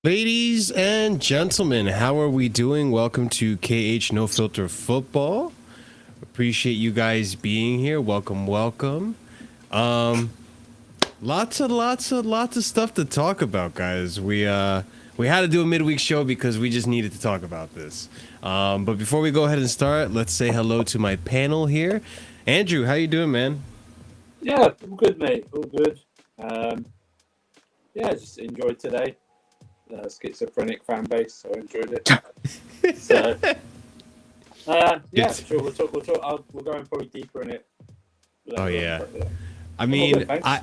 Ladies and gentlemen, how are we doing? Welcome to KH No Filter Football. Appreciate you guys being here. Welcome. Lots of stuff to talk about, guys. We had to do a midweek show because we just needed to talk about this. But before we go ahead and start, let's say hello to my panel here. Andrew, how you doing, man? Yeah, all good, mate. All good. Just enjoyed today. Schizophrenic fan base, so I enjoyed it. Sure. We'll talk. We're going probably deeper in it. Oh yeah. I mean, I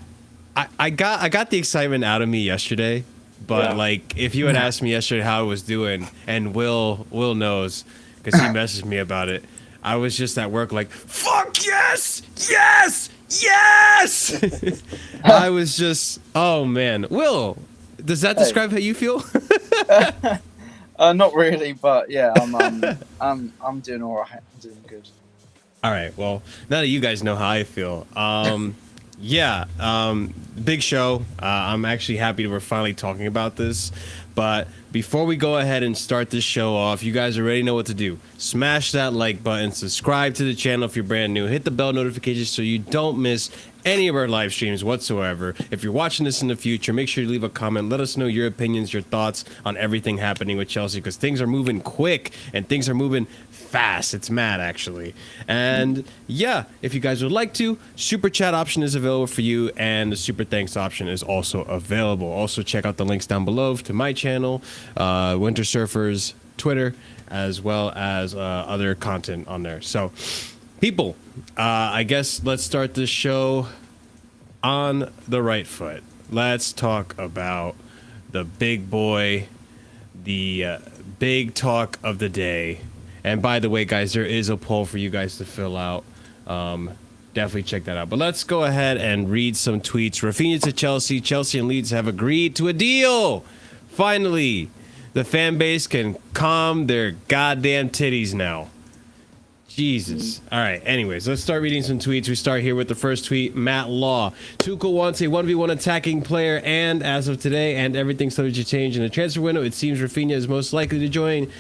got the excitement out of me yesterday, but like if you had asked me yesterday how I was doing, and Will knows because he messaged me about it. I was just at work like, fuck yes. I was just, oh man. Will, does that describe how you feel? Not really, but yeah, I'm doing all right. I'm doing good. All right. Well, now that you guys know how I feel, big show. I'm actually happy that we're finally talking about this. But before we go ahead and start this show off, you guys already know what to do. Smash that like button, subscribe to the channel if you're brand new, hit the bell notifications so you don't miss any of our live streams whatsoever. If you're watching this in the future, make sure you leave a comment. Let us know your opinions, your thoughts on everything happening with Chelsea, because things are moving quick and things are moving fast. It's mad, actually. And yeah, if you guys would like to, super chat option is available for you, and the super thanks option is also available. Also, check out the links down below to my channel, Winter Surfers Twitter, as well as other content on there. So people, I guess let's start this show on the right foot. Let's talk about the big boy, the big talk of the day. And by the way, guys, there is a poll for you guys to fill out. Definitely check that out. But let's go ahead and read some tweets. Raphina to Chelsea. Chelsea and Leeds have agreed to a deal. Finally, the fan base can calm their goddamn titties now. Jesus. All right. Anyways, let's start reading some tweets. We start here with the first tweet. Matt Law. Tuchel wants a 1v1 attacking player, and as of today, and everything started to change in the transfer window, it seems Raphina is most likely to join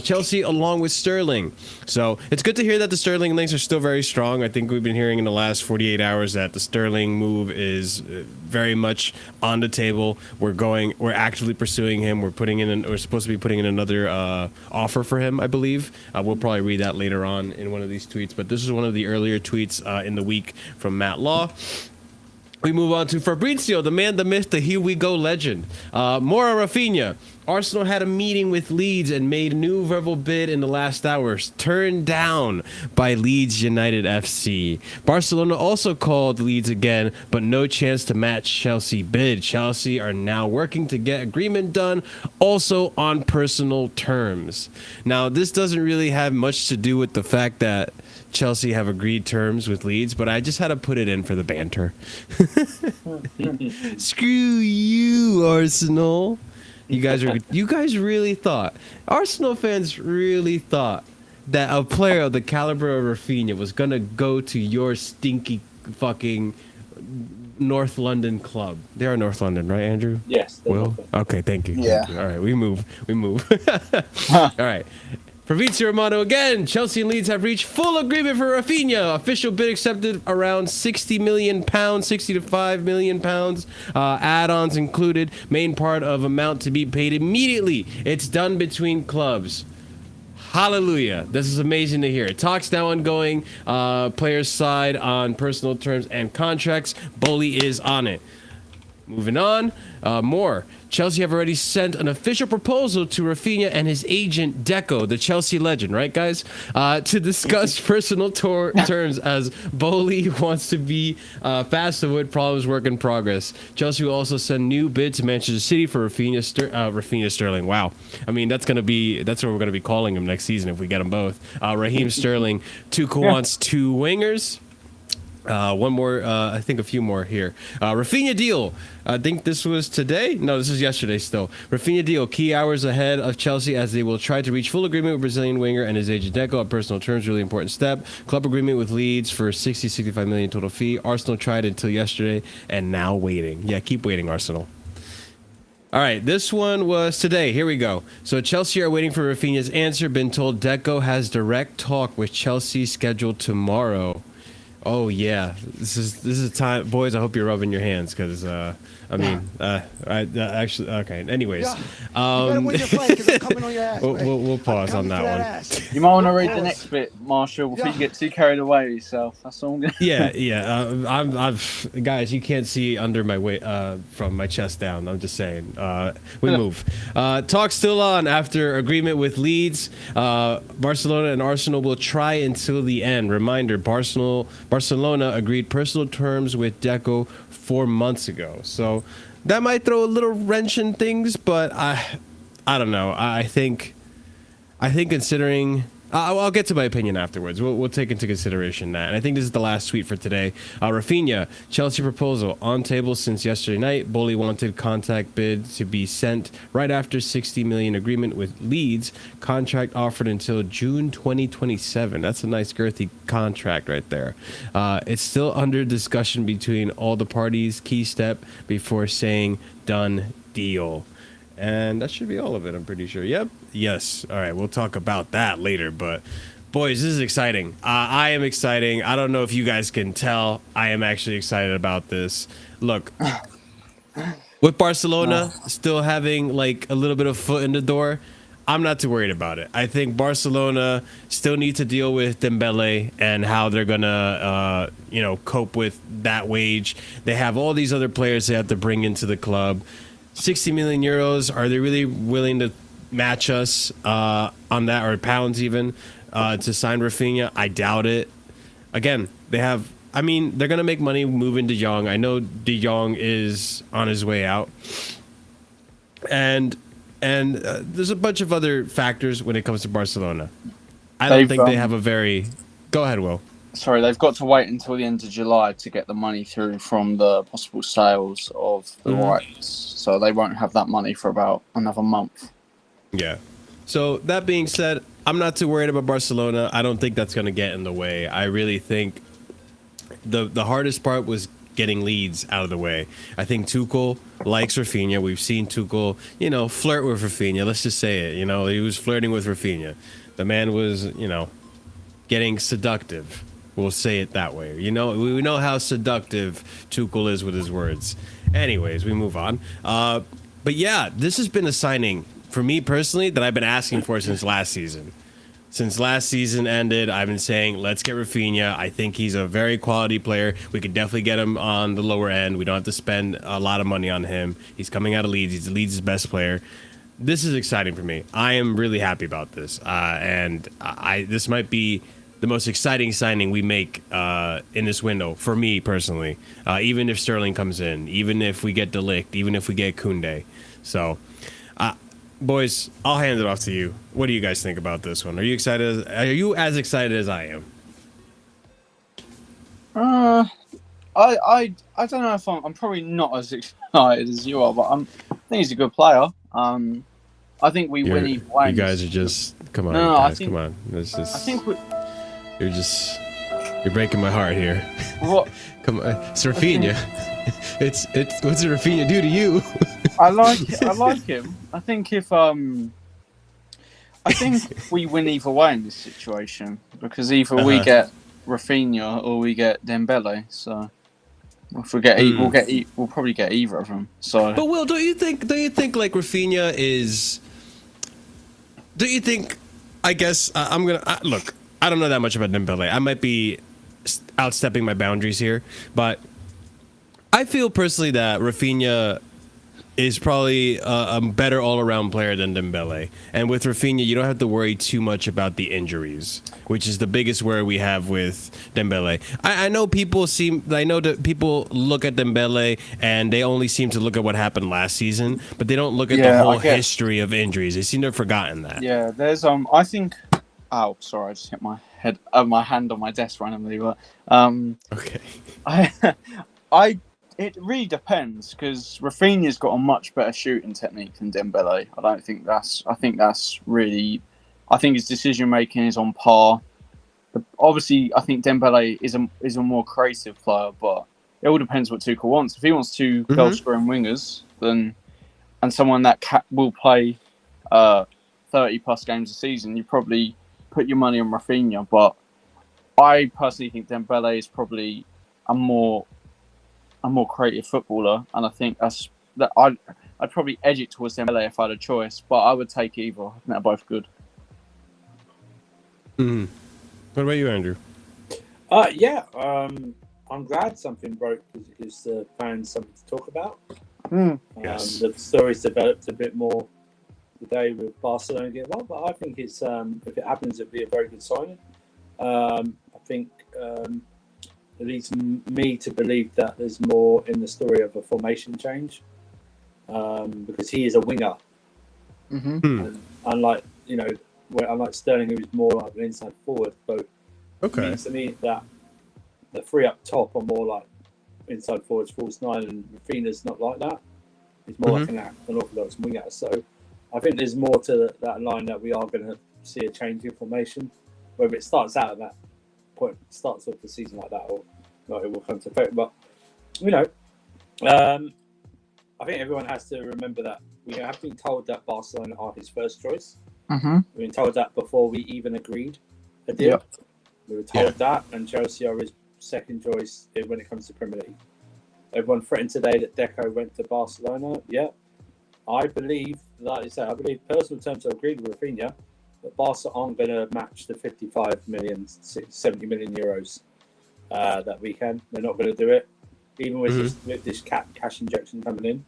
Chelsea along with Sterling. So it's good to hear that the Sterling links are still very strong. I think we've been hearing in the last 48 hours that the Sterling move is very much on the table. We're actively pursuing him. We're supposed to be putting in another offer for him, I believe. We'll probably read that later on in one of these tweets, but this is one of the earlier tweets in the week from Matt Law. We move on to Fabrizio, the man, the myth, the here we go legend. More on Raphina. Arsenal had a meeting with Leeds and made a new verbal bid in the last hours, turned down by Leeds United FC. Barcelona also called Leeds again, but no chance to match Chelsea bid. Chelsea are now working to get agreement done, also on personal terms. Now, this doesn't really have much to do with the fact that Chelsea have agreed terms with Leeds, but I just had to put it in for the banter. Screw you, Arsenal. You guys really thought, Arsenal fans really thought that a player of the caliber of Raphina was gonna go to your stinky fucking North London club. They are North London, right, Andrew? Yes. Will? Okay, thank you. Yeah. Thank you. All right, we move. All right. Fabrizio Romano again. Chelsea and Leeds have reached full agreement for Raphina. Official bid accepted around £60 million, 60 to £5 million. Add-ons included. Main part of amount to be paid immediately. It's done between clubs. Hallelujah. This is amazing to hear. Talks now ongoing. Players side on personal terms and contracts. Bully is on it. Moving on. More. Chelsea have already sent an official proposal to Raphina and his agent, Deco, the Chelsea legend, right, guys? To discuss personal terms, as Bowley wants to be fast to avoid problems, work in progress. Chelsea will also send new bid to Manchester City for Raphina Sterling. Wow. I mean, that's what we're going to be calling him next season if we get them both. Raheem Sterling. Tuchel wants two wingers. One more, I think a few more here. Raphina deal. I think this was today. No, this is yesterday still. Raphina deal. Key hours ahead of Chelsea as they will try to reach full agreement with Brazilian winger and his agent Deco on personal terms. Really important step. Club agreement with Leeds for 65 million total fee. Arsenal tried until yesterday and now waiting. Yeah, keep waiting, Arsenal. All right, this one was today. Here we go. So Chelsea are waiting for Rafinha's answer. Been told Deco has direct talk with Chelsea scheduled tomorrow. Oh yeah, this is time, boys. I hope you're rubbing your hands because actually okay. Anyways, Yeah. You better win your fight because I'm coming on your ass. we'll pause on that one. Ass. You might want to read the next bit, Marshall, before you get too carried away with yourself. That's all I'm gonna. Yeah. I'm guys. You can't see under my weight from my chest down. I'm just saying. We move. Talk still on after agreement with Leeds. Barcelona and Arsenal will try until the end. Reminder: Barcelona agreed personal terms with Deco 4 months ago. So that might throw a little wrench in things, but I don't know. I think considering I'll get to my opinion afterwards. We'll take into consideration that. And I think this is the last tweet for today. Rafinha, Chelsea proposal on table since yesterday night. Bully wanted contact bid to be sent right after 60 million agreement with Leeds. Contract offered until June 2027. That's a nice girthy contract right there. It's still under discussion between all the parties. Key step before saying done deal. And that should be all of it, I'm pretty sure. Yep. Yes. All right. We'll talk about that later. But, boys, this is exciting. I am exciting. I don't know if you guys can tell. I am actually excited about this. Look, with Barcelona still having, like, a little bit of foot in the door, I'm not too worried about it. I think Barcelona still need to deal with Dembele and how they're going to, cope with that wage. They have all these other players they have to bring into the club. 60 million euros. Are they really willing to match us on that, or pounds even, to sign Rafinha? I doubt it. Again, they're going to make money moving De Jong. I know De Jong is on his way out. And there's a bunch of other factors when it comes to Barcelona. I don't think they have a very... Go ahead, Will. Sorry, they've got to wait until the end of July to get the money through from the possible sales of the rights. So they won't have that money for about another month. Yeah. So that being said, I'm not too worried about Barcelona. I don't think that's going to get in the way. I really think the hardest part was getting Leeds out of the way. I think Tuchel likes Rafinha. We've seen Tuchel, flirt with Rafinha. Let's just say it. He was flirting with Rafinha. The man was, getting seductive. We'll say it that way. We know how seductive Tuchel is with his words. Anyways, we move on. But yeah, this has been a signing for me personally that I've been asking for since last season. Since last season ended, I've been saying, let's get Rafinha. I think he's a very quality player. We could definitely get him on the lower end. We don't have to spend a lot of money on him. He's coming out of Leeds. He's Leeds' best player. This is exciting for me. I am really happy about this. And this might be the most exciting signing we make in this window, for me personally. Even if Sterling comes in, even if we get De Ligt, even if we get Koundé. So, boys, I'll hand it off to you. What do you guys think about this one? Are you excited? Are you as excited as I am? I don't know if I'm probably not as excited as you are, but I think he's a good player. I think we win either way. You guys are just come on, No, guys, come on. This is. I think You're breaking my heart here. What? Come on, it's Rafinha. It's what's did Rafinha do to you? I like him. I think we win either way in this situation because either we get Rafinha or we get Dembele. So if we get we'll probably get either of them. So, but Will, don't you think like Rafinha is? Don't you think? I guess I'm gonna look. I don't know that much about Dembele. I might be outstepping my boundaries here, but I feel personally that Rafinha is probably a better all-around player than Dembele. And with Rafinha, you don't have to worry too much about the injuries, which is the biggest worry we have with Dembele. I know that people look at Dembele and they only seem to look at what happened last season, but they don't look at the whole history of injuries. They seem to have forgotten that. Yeah, there's I think. Oh, sorry, I just hit my hand on my desk randomly. But okay. It really depends because Rafinha's got a much better shooting technique than Dembele. I think his decision making is on par. Obviously, I think Dembele is a more creative player, but it all depends what Tuchel wants. If he wants two goal scoring wingers, then and someone that will play 30 plus games a season, you probably put your money on Raphina. But I personally think Dembele is probably a more creative footballer, and I think I'd probably edge it towards Dembele if I had a choice, but I would take either. I think they're both good. Mm-hmm. What about you, Andrew? I'm glad something broke because it gives the fans something to talk about. Yes. The story's developed a bit more today with Barcelona getting well, but I think it's if it happens, it'd be a very good signing. I think it leads me to believe that there's more in the story of a formation change because he is a winger. And unlike Sterling, who's more like an inside forward. So it means to me that the three up top are more like inside forwards, false nine, and Raphina's not like that. He's more like an orthodox winger. So I think there's more to that line that we are going to see a change in formation. Whether it starts out at that point, starts off the season like that, or not, it will come to effect. But I think everyone has to remember that we have been told that Barcelona are his first choice. We've been told that before we even agreed a deal. Yep. We were told that, and Chelsea are his second choice when it comes to Premier League. Everyone threatened today that Deco went to Barcelona. Yeah, I believe, like you say, personal terms I agreed with Raphina, that Barca aren't going to match the 55 million, 70 million euros that we can. They're not going to do it, even with this cash injection coming in.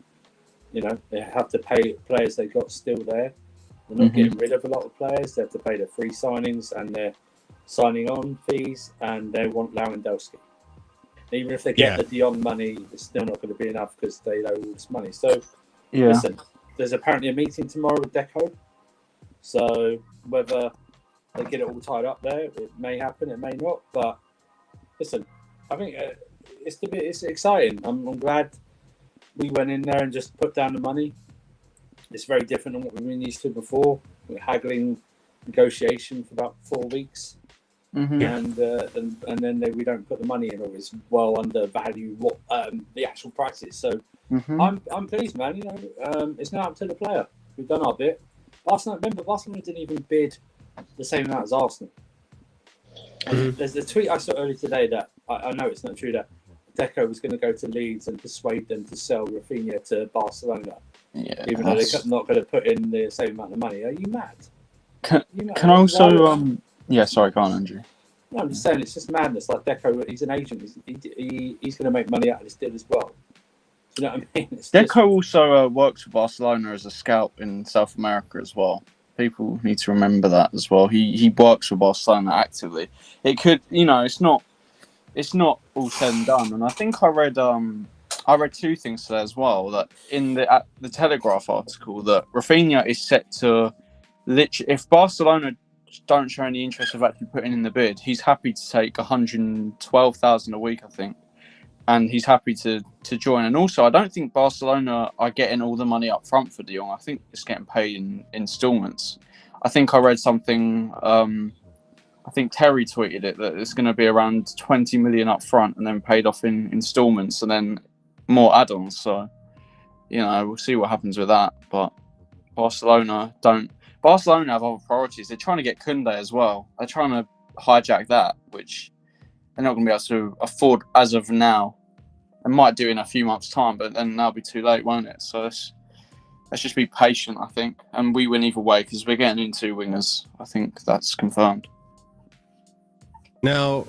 You know, they have to pay players they got still there. They're not getting rid of a lot of players. They have to pay their free signings and their signing on fees, and they want Lewandowski. Even if they get the Dion money, it's still not going to be enough because they owe all this money. So, listen, there's apparently a meeting tomorrow with Deco. So whether they get it all tied up there, it may happen, it may not. But listen, I think it's exciting. I'm glad we went in there and just put down the money. It's very different than what we've been used to before. We're haggling negotiation for about 4 weeks. And then we don't put the money in, or it's well under value what the actual price is. So I'm pleased, man. You know, it's now up to the player. We've done our bit. Barcelona didn't even bid the same amount as Arsenal. And there's a tweet I saw earlier today that I know it's not true, that Deco was going to go to Leeds and persuade them to sell Raphina to Barcelona, even though they're not going to put in the same amount of money. Are you mad? Can I also sorry, go on, Andrew. No, I'm just saying it's just madness. Like Deco, he's an agent. He's going to make money out of this deal as well. Do you know what I mean? Deco also works for Barcelona as a scout in South America as well. People need to remember that as well. He works for Barcelona actively. It could, it's not all said and done. And I think I read two things today as well, that in the Telegraph article that Raphina is set to if Barcelona don't show any interest of actually putting in the bid, he's happy to take 112,000 a week, I think, and he's happy to join. And also, I don't think Barcelona are getting all the money up front for De Jong. I think it's getting paid in instalments. I think I read something. I think Terry tweeted it that it's going to be around 20 million up front and then paid off in instalments and then more add-ons. So, we'll see what happens with that. But Barcelona have other priorities. They're trying to get Koundé as well. They're trying to hijack that, which they're not going to be able to afford as of now. They might do in a few months' time, but then that'll be too late, won't it? So let's just be patient, I think. And we win either way because we're getting in two wingers. I think that's confirmed. Now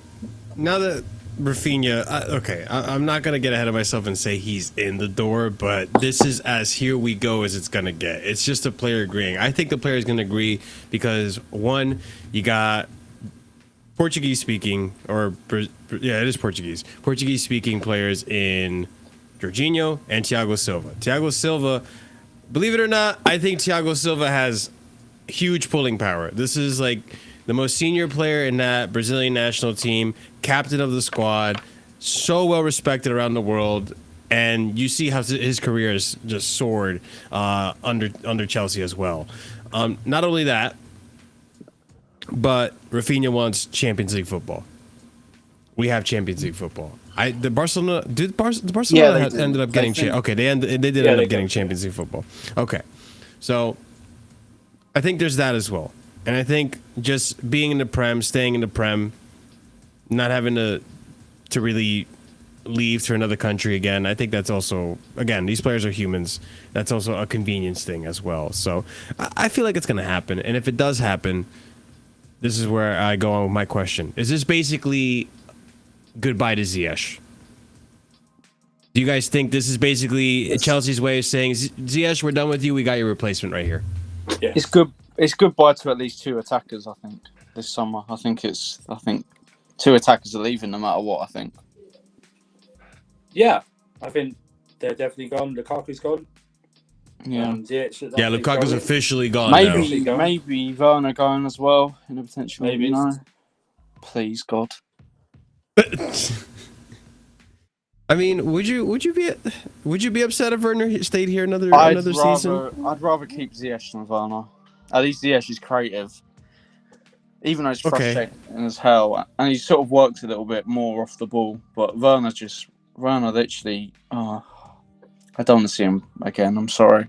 that Raphina, I'm not going to get ahead of myself and say he's in the door, but this is as here we go as it's going to get. It's just a player agreeing. I think the player is going to agree because, one, you got Portuguese speaking, it is Portuguese speaking players in Jorginho and Thiago Silva. Thiago Silva, believe it or not, I think Thiago Silva has huge pulling power. This is like the most senior player in that Brazilian national team, captain of the squad, so well respected around the world, and you see how his career has just soared under Chelsea as well. Not only that, but Raphina wants Champions League football. we have Champions League football. The Barcelona Yeah, Barcelona they ended up getting okay. They did end up getting Champions League football. Okay, so I think there's that as well, and I think just being in the Prem, staying in the Prem, not having to really leave to another country again. I think that's also, again, these players are humans. That's also a convenience thing as well. So I feel like it's going to happen, and if it does happen, this is where I go on with my question. Is this basically goodbye to Ziyech? Do you guys think this is basically Chelsea's way of saying, Ziyech, we're done with you. We got your replacement right here. Yeah. It's good. It's goodbye to at least 2 attackers. I think this summer. I think 2 attackers are leaving no matter what. I think. Yeah, I think they're definitely gone. Lukaku's gone. Yeah. Lukaku's officially gone. Maybe Werner going as well in a potential. Maybe. You know. Please God. I mean, would you be upset if Werner stayed here another season? I'd rather keep Ziyech than Werner. At least Ziyech is creative, even though it's frustrating as hell, and he sort of works a little bit more off the ball. But Werner literally, I don't want to see him again. I'm sorry.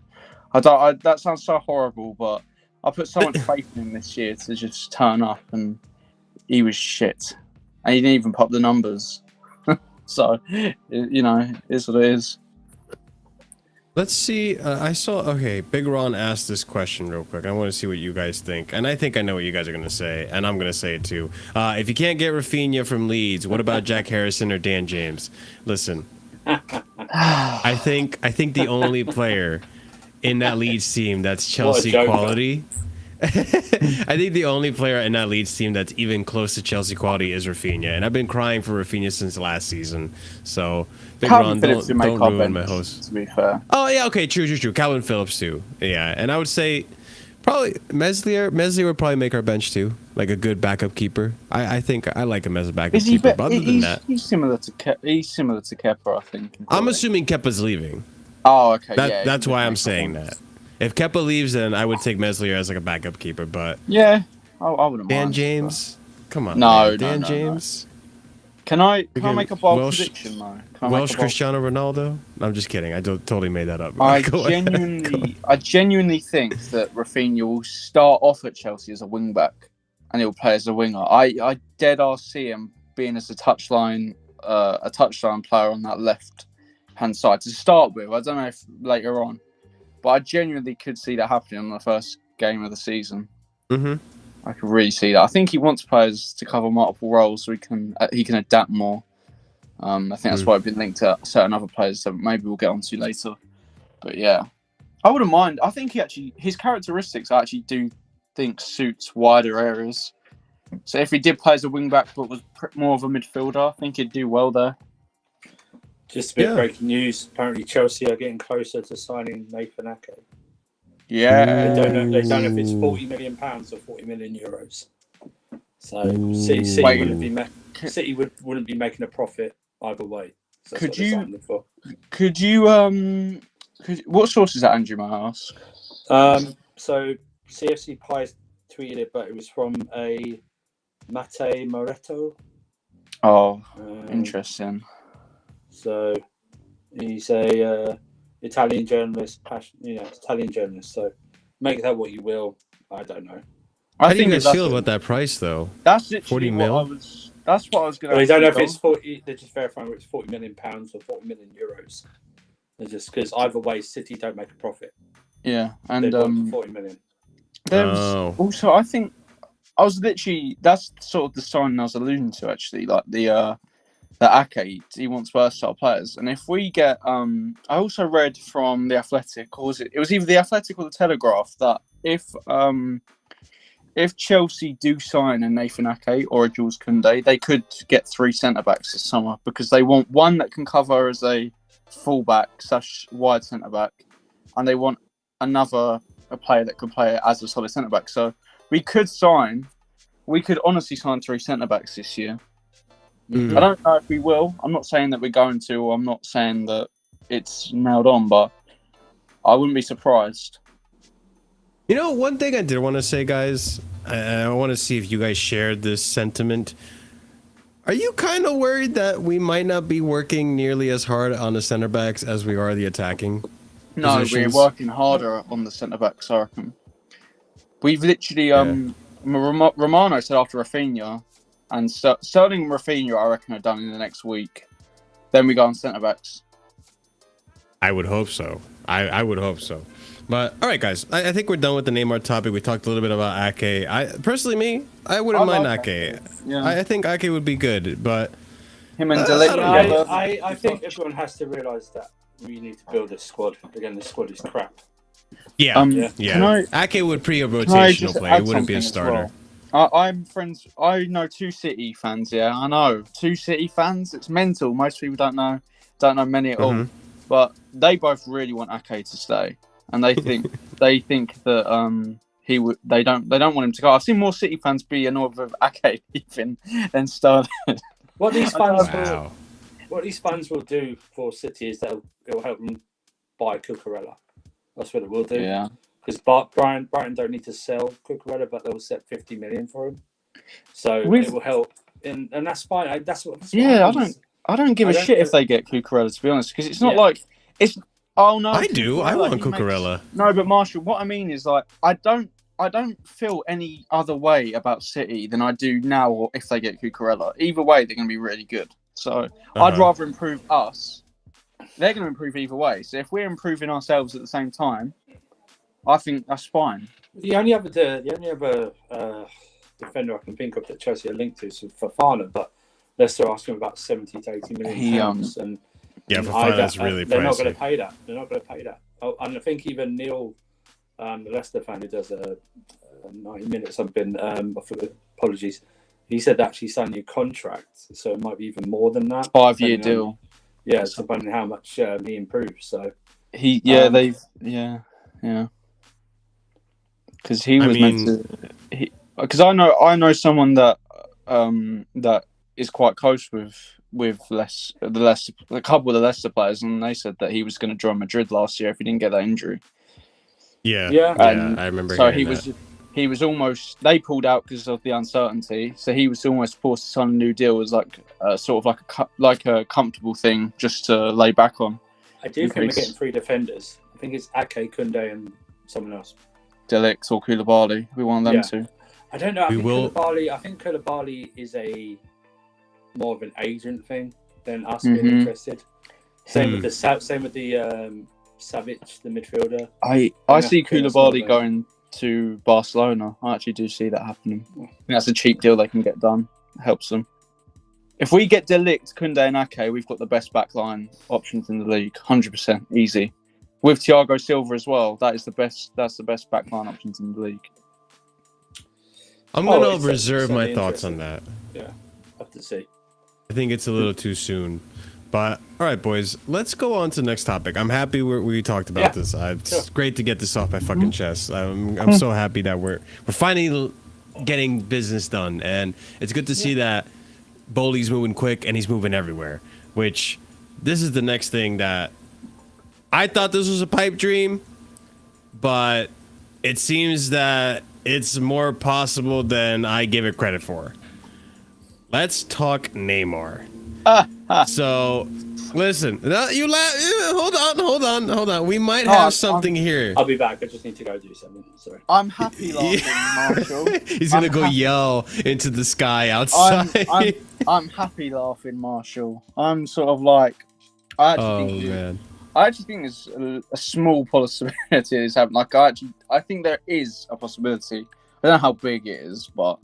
That sounds so horrible, but I put so much faith in him this year to just turn up, and he was shit, and he didn't even pop the numbers. So, you know, it is what it is. Let's see. Big Ron asked this question real quick. I want to see what you guys think. And I think I know what you guys are going to say. And I'm going to say it too. If you can't get Raphina from Leeds, what about Jack Harrison or Dan James? Listen, I think the only player in that Leeds team that's Chelsea quality. I think the only player in that Leeds team that's even close to Chelsea quality is Raphina, and I've been crying for Raphina since last season. So, Big Ron, don't ruin my host. To be fair. Oh yeah, okay, true. Calvin Phillips too. Yeah, and I would say probably Meslier. Meslier would probably make our bench too, like a good backup keeper. I think I like him as a backup keeper. But other than that, he's similar to Kepa, I think. I'm assuming Kepa's leaving. Oh, okay. That's why I'm saying that. If Kepa leaves, then I would take Meslier as like a backup keeper. But yeah, I wouldn't mind. Dan James, come on. No, Dan James. Can I make a bold prediction though? Welsh Cristiano Ronaldo? I'm just kidding. I totally made that up. I genuinely think that Raphina will start off at Chelsea as a wing back, and he'll play as a winger. I dead ass see him being as a touchline player on that left hand side to start with. I don't know if later on. But I genuinely could see that happening in the first game of the season. Mm-hmm. I could really see that. I think he wants players to cover multiple roles so he can adapt more. I think that's why I've been linked to certain other players that maybe we'll get onto later. But yeah, I wouldn't mind. I think his characteristics I actually do think suits wider areas. So if he did play as a wing back but was more of a midfielder, I think he'd do well there. Just a bit of breaking news. Apparently, Chelsea are getting closer to signing Nathan Ake. Yeah. They don't know if it's £40 million or 40 million euros. So City wouldn't be making a profit either way. So could you what source is that, Andrew, may I ask? So CFC Pies tweeted it, but it was from a Mate Moretto. Oh, interesting. So he's a Italian journalist, Italian journalist. So make that what you will. I don't know. How do you guys feel about that price, though? That's 40 mil. That's what I was going to. Well, they don't know if it's 40. They're just verifying whether it's 40 million pounds or 40 million euros. They're just because either way, City don't make a profit. Yeah, and 40 million. Also, I think that's sort of the sign I was alluding to actually, like the Ake, he wants versatile players, and if we get, I also read from the Athletic, or it was either the Athletic or the Telegraph, that if Chelsea do sign a Nathan Ake or a Jules Koundé, they could get 3 centre backs this summer because they want one that can cover as a fullback / wide centre back, and they want a player that could play as a solid centre back. So we could honestly sign 3 centre backs this year. I don't know if we will. I'm not saying that we're going to, or I'm not saying that it's nailed on, but I wouldn't be surprised. You know, one thing I did want to say, guys, I want to see if you guys shared this sentiment. Are you kind of worried that we might not be working nearly as hard on the center backs as we are the attacking? No, Positions? we're working harder on the centre backs, I reckon. We've literally, Romano said after Raphina, and Sterling and Raphina, I reckon, are done in the next week. Then we go on centre backs. I would hope so. I would hope so. But all right, guys, I think we're done with the Neymar topic. We talked a little bit about Ake. I wouldn't mind Ake. Yeah. I think Ake would be good, but Him and Delete. I think everyone has to realise that we need to build a squad. Again, the squad is crap. yeah. Can Ake would be a I rotational just player. He add wouldn't be a something as starter. well? I'm friends. I know 2 City fans. Yeah, I know 2 City fans. It's mental. Most people don't know many at all. But they both really want Ake to stay, and they think that he would. They don't want him to go. I've seen more City fans be annoyed with Ake leaving than Sterling. What these fans will Wow. do for City is that it will help them buy Cucurella. That's what it will do. Yeah. Because Brighton don't need to sell Cucurella, but they'll set 50 million for him. So it will help, and that's fine. That's what happens. I don't give a shit if they get Cucurella, to be honest, because it's not like it's. Oh no, I do. I want he makes- Cucurella. No, but Marshall, what I mean is like I don't feel any other way about City than I do now, or if they get Cucurella. Either way, they're going to be really good. So I'd rather improve us. They're going to improve either way. So if we're improving ourselves at the same time, I think that's fine. The only other defender I can think of that Chelsea are linked to is Fofana, but they're still asking about 70 to 80 million pounds. And Fofana's really they're not pricey. going to pay that. They're not going to pay that. Oh, and I think even Neil, the Leicester fan who does a 90 minutes something, apologies, he said they actually signed a new contract, so it might be even more than that. 5-year deal. Yeah, it's depending on how much he improves. So because he was meant to. Because I know someone that that is quite close with a couple of the Leicester players, and they said that he was going to join Madrid last year if he didn't get that injury. Yeah, I remember. So hearing he was almost. They pulled out because of the uncertainty. So he was almost forced to sign a new deal as like sort of like a comfortable thing just to lay back on. I do think we're getting 3 defenders. I think it's Ake, Koundé, and someone else. Delix or Koulibaly. We want them to. I don't know. I think Koulibaly is a more of an agent thing than us being interested. Same with the Savic, the midfielder. I see Koulibaly going to Barcelona. I actually do see that happening. I think that's a cheap deal they can get done. It helps them. If we get Delict, Koundé and Ake, we've got the best backline options in the league. 100% easy. With Thiago Silva as well, that's the best backline options in the league. I'm going to reserve my thoughts on that. Yeah, have to see. I think it's a little too soon. But all right, boys, let's go on to the next topic. I'm happy we talked about this. It's great to get this off my fucking chest. I'm so happy that we're finally getting business done, and it's good to see that Bowley's moving quick and he's moving everywhere. Which this is the next thing that I thought this was a pipe dream, but it seems that it's more possible than I give it credit for. Let's talk Neymar. So, listen. No, you laugh. Hold on. We might have something here. I'll be back. I just need to go do something. Sorry. I'm happy laughing, Marshall. He's gonna go yell into the sky outside. I'm happy laughing, Marshall. I'm sort of like, I actually think there's a small possibility is happening. Like I think there is a possibility. I don't know how big it is, but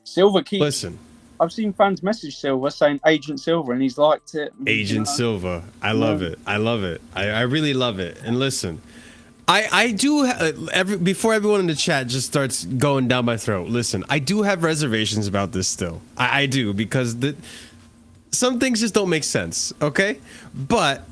Silva keeps. Listen. I've seen fans message Silva saying Agent Silva, and he's liked it. Agent Silva. I love it. I really love it. And listen, I do before everyone in the chat just starts going down my throat. Listen, I do have reservations about this still. I do, because some things just don't make sense. Okay, but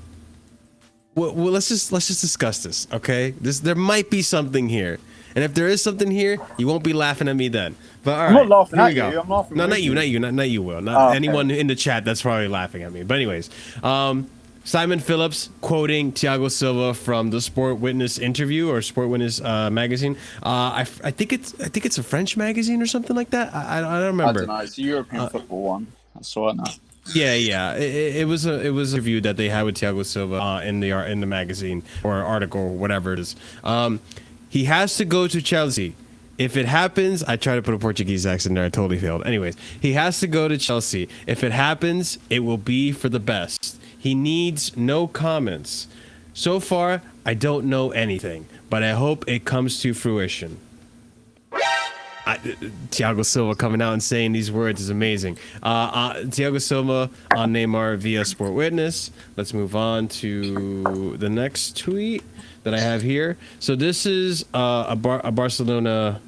well, let's just discuss this. Okay, there might be something here. And if there is something here, you won't be laughing at me then. But all right, I'm not laughing here at we go. you. I'm laughing No, with not you, not you, Will. Not anyone in the chat that's probably laughing at me. But anyways, Simon Phillips quoting Thiago Silva from the Sport Witness interview or Sport Witness magazine. I think it's a French magazine or something like that. I don't remember. I don't know. It's a European football one. That's all I know. Yeah. It was a review that they had with Thiago Silva in the magazine or article, whatever it is. He has to go to Chelsea. If it happens, I tried to put a Portuguese accent there. I totally failed. Anyways, he has to go to Chelsea. If it happens, it will be for the best. He needs no comments. So far, I don't know anything, but I hope it comes to fruition. Thiago Silva coming out and saying these words is amazing. Thiago Silva on Neymar via Sport Witness. Let's move on to the next tweet that I have here. So this is a Barcelona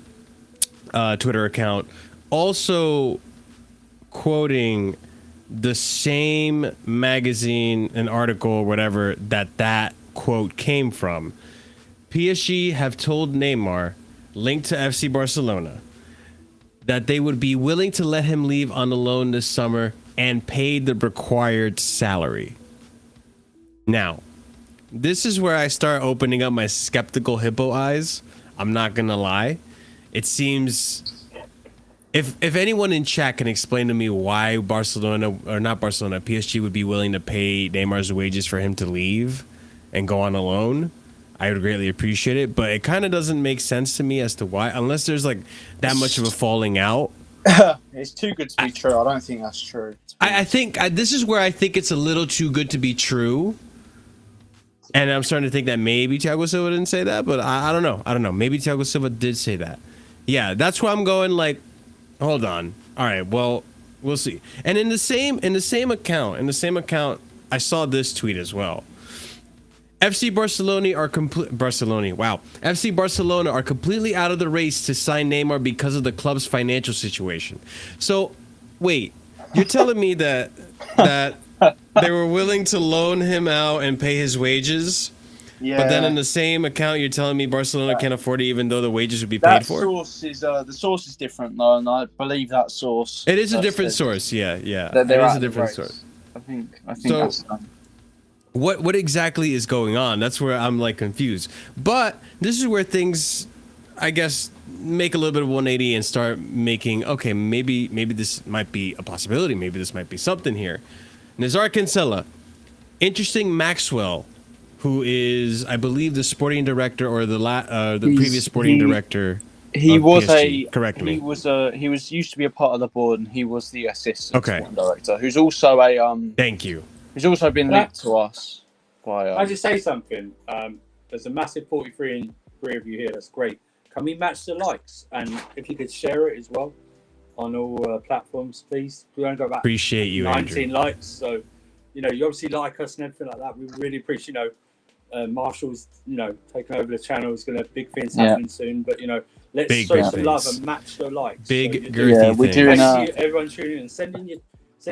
Twitter account, also quoting the same magazine and article or whatever that quote came from. PSG have told Neymar, linked to FC Barcelona, that they would be willing to let him leave on a loan this summer and pay the required salary. Now, this is where I start opening up my skeptical hippo eyes. I'm not gonna lie. It seems, if anyone in chat can explain to me why PSG would be willing to pay Neymar's wages for him to leave and go on a loan, I would greatly appreciate it. But it kind of doesn't make sense to me as to why, unless there's like that much of a falling out. It's too good to be true. I don't think that's true. I think this is where I think it's a little too good to be true. And I'm starting to think that maybe Thiago Silva didn't say that, but I don't know. I don't know. Maybe Thiago Silva did say that. Yeah, that's where I'm going. Like, hold on. All right. Well, we'll see. And in the same account, I saw this tweet as well. FC Barcelona are completely out of the race to sign Neymar because of the club's financial situation. So, wait, you're telling me that they were willing to loan him out and pay his wages? Yeah. But then in the same account, you're telling me Barcelona can't afford it, even though the wages would be paid for? The source is different, though, and I believe that source. It is a different source, yeah. It is a different source. I think that's done. What exactly is going on? That's where I'm like confused. But this is where things, I guess, make a little bit of 180 and start making, okay, maybe this might be a possibility. Maybe this might be something here. Nizar Kinsella, interesting Maxwell, who is, I believe, the sporting director or the previous sporting director. He was PSG. Correct me. He was used to be a part of the board, and he was the assistant sporting director, who's also a Thank you. He's also been linked to us by. I just say something. There's a massive 43 of you here. That's great. Can we match the likes? And if you could share it as well on all platforms, please. We only got about appreciate you, 19 Andrew. likes. So, you obviously like us and everything like that. We really appreciate. Marshall's, taking over the channel. Is going to big things happening soon. But let's show some love and match the likes. Big girthy we're doing. Everyone tuning in, send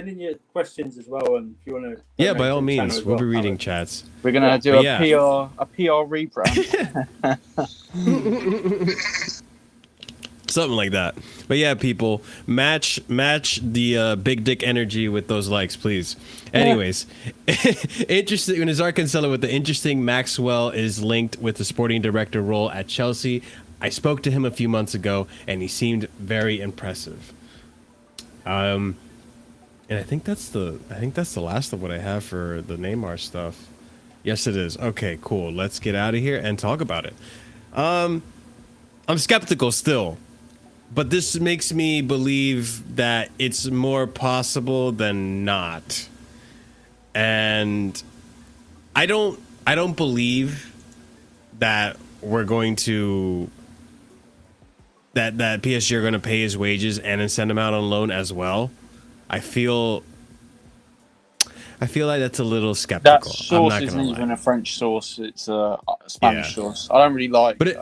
in your questions as well, and if you want to. Yeah, by all means, we'll be reading chats. We're gonna do a PR rebrand. Something like that. But yeah, people, match the big dick energy with those likes, please. Anyways, interesting. Nizar Kinsella with the interesting Maxwell is linked with the sporting director role at Chelsea. I spoke to him a few months ago, and he seemed very impressive. And I think that's the last of what I have for the Neymar stuff. Yes, it is. Okay, cool. Let's get out of here and talk about it. I'm skeptical still, but this makes me believe that it's more possible than not. And I don't believe that we're going to that PSG are going to pay his wages and then send him out on loan as well. I feel like that's a little skeptical. That source isn't even a French source; it's a Spanish source. I don't really like. But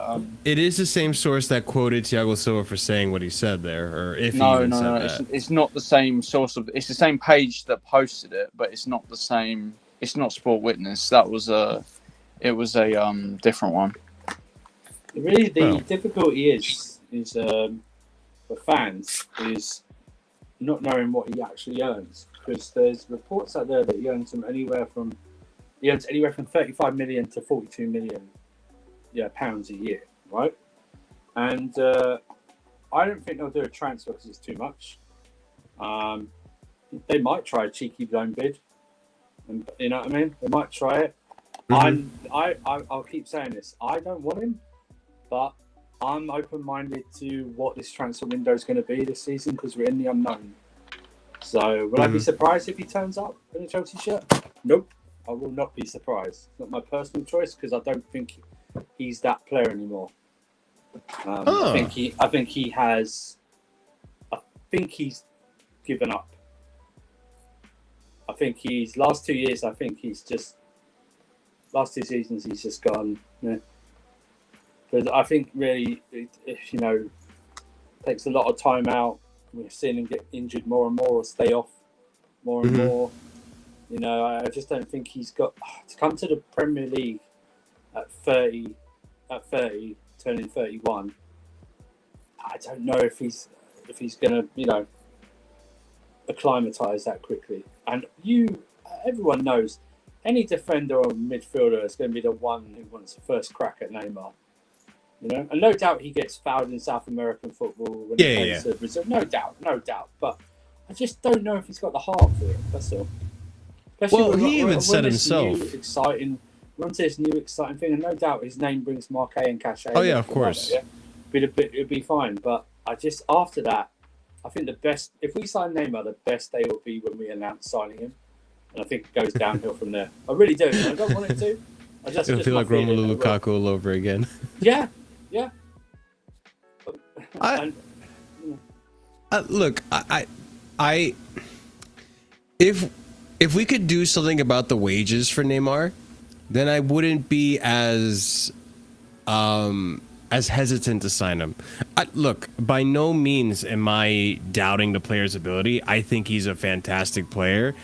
it is the same source that quoted Thiago Silva for saying what he said there, or if he no, even said that. It's not the same source it's the same page that posted it, but it's not the same. It's not Sport Witness. It was a different one. Really, the difficulty is for fans is not knowing what he actually earns, because there's reports out there that he earns anywhere from 35 million to 42 million pounds a year, right? And I don't think they'll do a transfer because it's too much. they might try a cheeky loan bid. And, you know what I mean? They might try it. I'll keep saying this. I don't want him, but I'm open-minded to what this transfer window is going to be this season because we're in the unknown. So, will I be surprised if he turns up in a Chelsea shirt? Nope, I will not be surprised. It's not my personal choice because I don't think he's that player anymore. I think he's given up. I think he's last 2 years. I think he's just last 2 seasons. He's just gone. Yeah. But I think really, it takes a lot of time out. We've seen him get injured more and more, or stay off more and more. I just don't think he's got to come to the Premier League at 30, turning 31. I don't know if he's going to, acclimatise that quickly. And everyone knows any defender or midfielder is going to be the one who wants the first crack at Neymar. And no doubt he gets fouled in South American football when he plays for Brazil. No doubt. But I just don't know if he's got the heart for it. That's all. Especially he even said himself. We're onto this new exciting thing, and no doubt his name brings marquee and cachet. Oh yeah, of course. It'd be fine. But after that, I think the best, if we sign Neymar, the best day will be when we announce signing him. And I think it goes downhill from there. I really do. I don't want it to. It'll feel like Romelu Lukaku all over again. Yeah. Look, if we could do something about the wages for Neymar, then I wouldn't be as hesitant to sign him. Look, by no means am I doubting the player's ability. I think he's a fantastic player.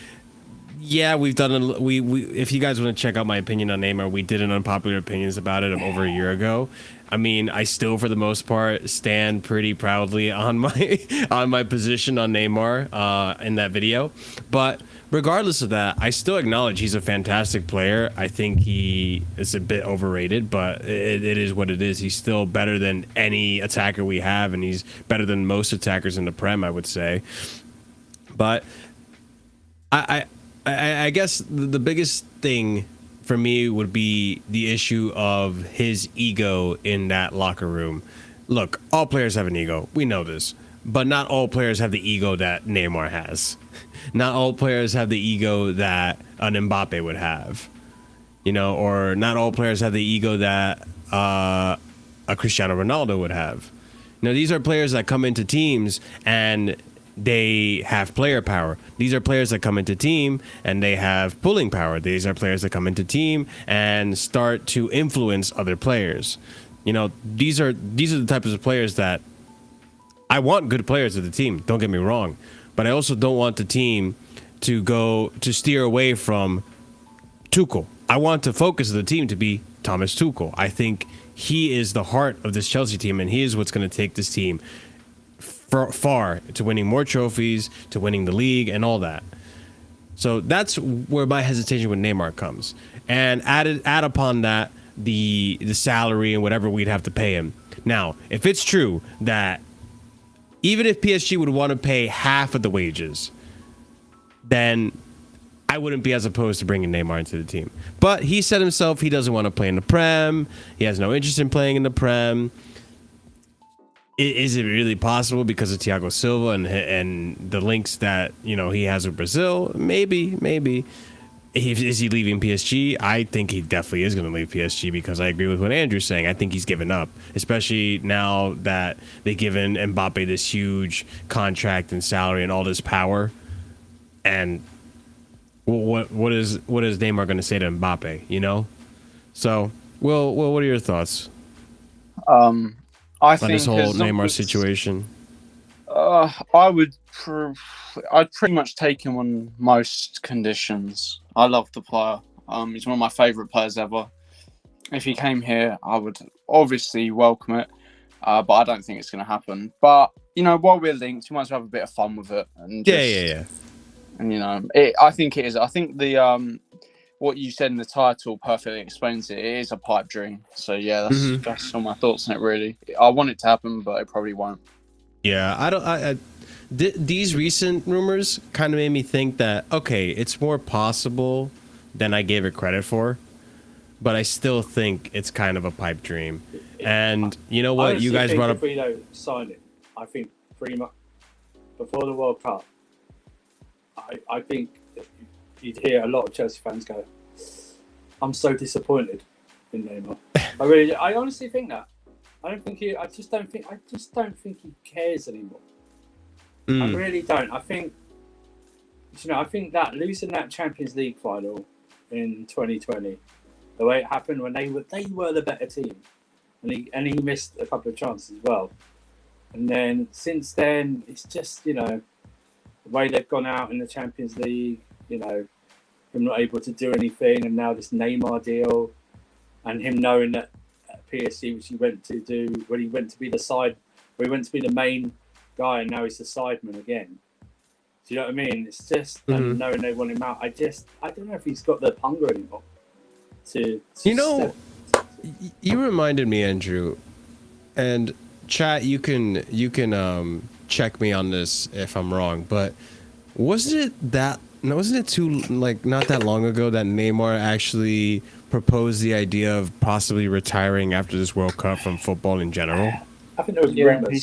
Yeah, we've done we if you guys want to check out my opinion on Neymar, we did an unpopular opinions about it over a year ago. I mean, I still, for the most part, stand pretty proudly on my position on Neymar in that video. But regardless of that, I still acknowledge he's a fantastic player. I think he is a bit overrated, but it is what it is. He's still better than any attacker we have, and he's better than most attackers in the Prem, I would say. But I guess the biggest thing for me would be the issue of his ego in that locker room. Look, all players have an ego. We know this. But not all players have the ego that Neymar has. Not all players have the ego that an Mbappe would have. Or not all players have the ego that a Cristiano Ronaldo would have. These are players that come into teams and they have player power. These are players that come into team and they have pulling power. These are players that come into team and start to influence other players. These are the types of players that I want. Good players of the team, don't get me wrong, but I also don't want the team to steer away from Tuchel. I want the focus of the team to be Thomas Tuchel. I think he is the heart of this Chelsea team, and he is what's going to take this team far to winning more trophies, to winning the league, and all that. So that's where my hesitation with Neymar comes. And add upon that the salary and whatever we'd have to pay him. Now, if it's true that even if PSG would want to pay half of the wages, then I wouldn't be as opposed to bringing Neymar into the team. But he said himself he doesn't want to play in the Prem. He has no interest in playing in the Prem. Is it really possible because of Thiago Silva and the links that he has with Brazil? Maybe. Is he leaving PSG? I think he definitely is going to leave PSG because I agree with what Andrew's saying. I think he's given up, especially now that they've given Mbappe this huge contract and salary and all this power. And what is Neymar going to say to Mbappe? So, Will, what are your thoughts? I think this whole Neymar situation. I'd pretty much take him on most conditions. I love the player. He's one of my favourite players ever. If he came here, I would obviously welcome it, but I don't think it's going to happen. But while we're linked, you might as well have a bit of fun with it. And yeah. And I think it is. I think the what you said in the title perfectly explains it. It is a pipe dream. So yeah, that's all my thoughts on it. Really, I want it to happen, but it probably won't. Yeah, these recent rumors kind of made me think that, okay, it's more possible than I gave it credit for, but I still think it's kind of a pipe dream. And you know what? You guys brought up. If we don't sign it, I think pretty much before the World Cup, I think you'd hear a lot of Chelsea fans go, "I'm so disappointed in Neymar." I honestly think that. I just don't think he cares anymore. I really don't. I think that losing that Champions League final in 2020, the way it happened when they were the better team, and he missed a couple of chances as well. And then since then, it's just the way they've gone out in the Champions League. Him not able to do anything, and now this Neymar deal, and him knowing that at PSG, which he went to do when he went to be the main guy, and now he's the sideman again. Do you know what I mean? It's just and knowing they want him out. I don't know if he's got the hunger anymore. You reminded me, Andrew, and chat. You can check me on this if I'm wrong, but wasn't it too not that long ago that Neymar actually proposed the idea of possibly retiring after this World Cup from football in general? I think there was rumors. He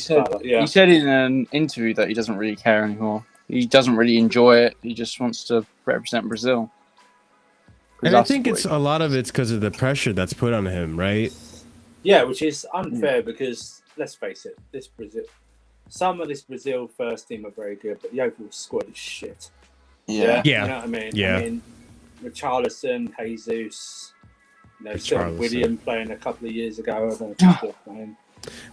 said in an interview that he doesn't really care anymore. He doesn't really enjoy it. He just wants to represent Brazil. And I think a lot of it's because of the pressure that's put on him, right? Yeah, which is unfair because let's face it, some of this Brazil first team are very good, but the overall squad is shit. Yeah. You know what I mean? Yeah. I mean, Richarlison, Jesus, William playing a couple of years ago. I don't know if he's still playing.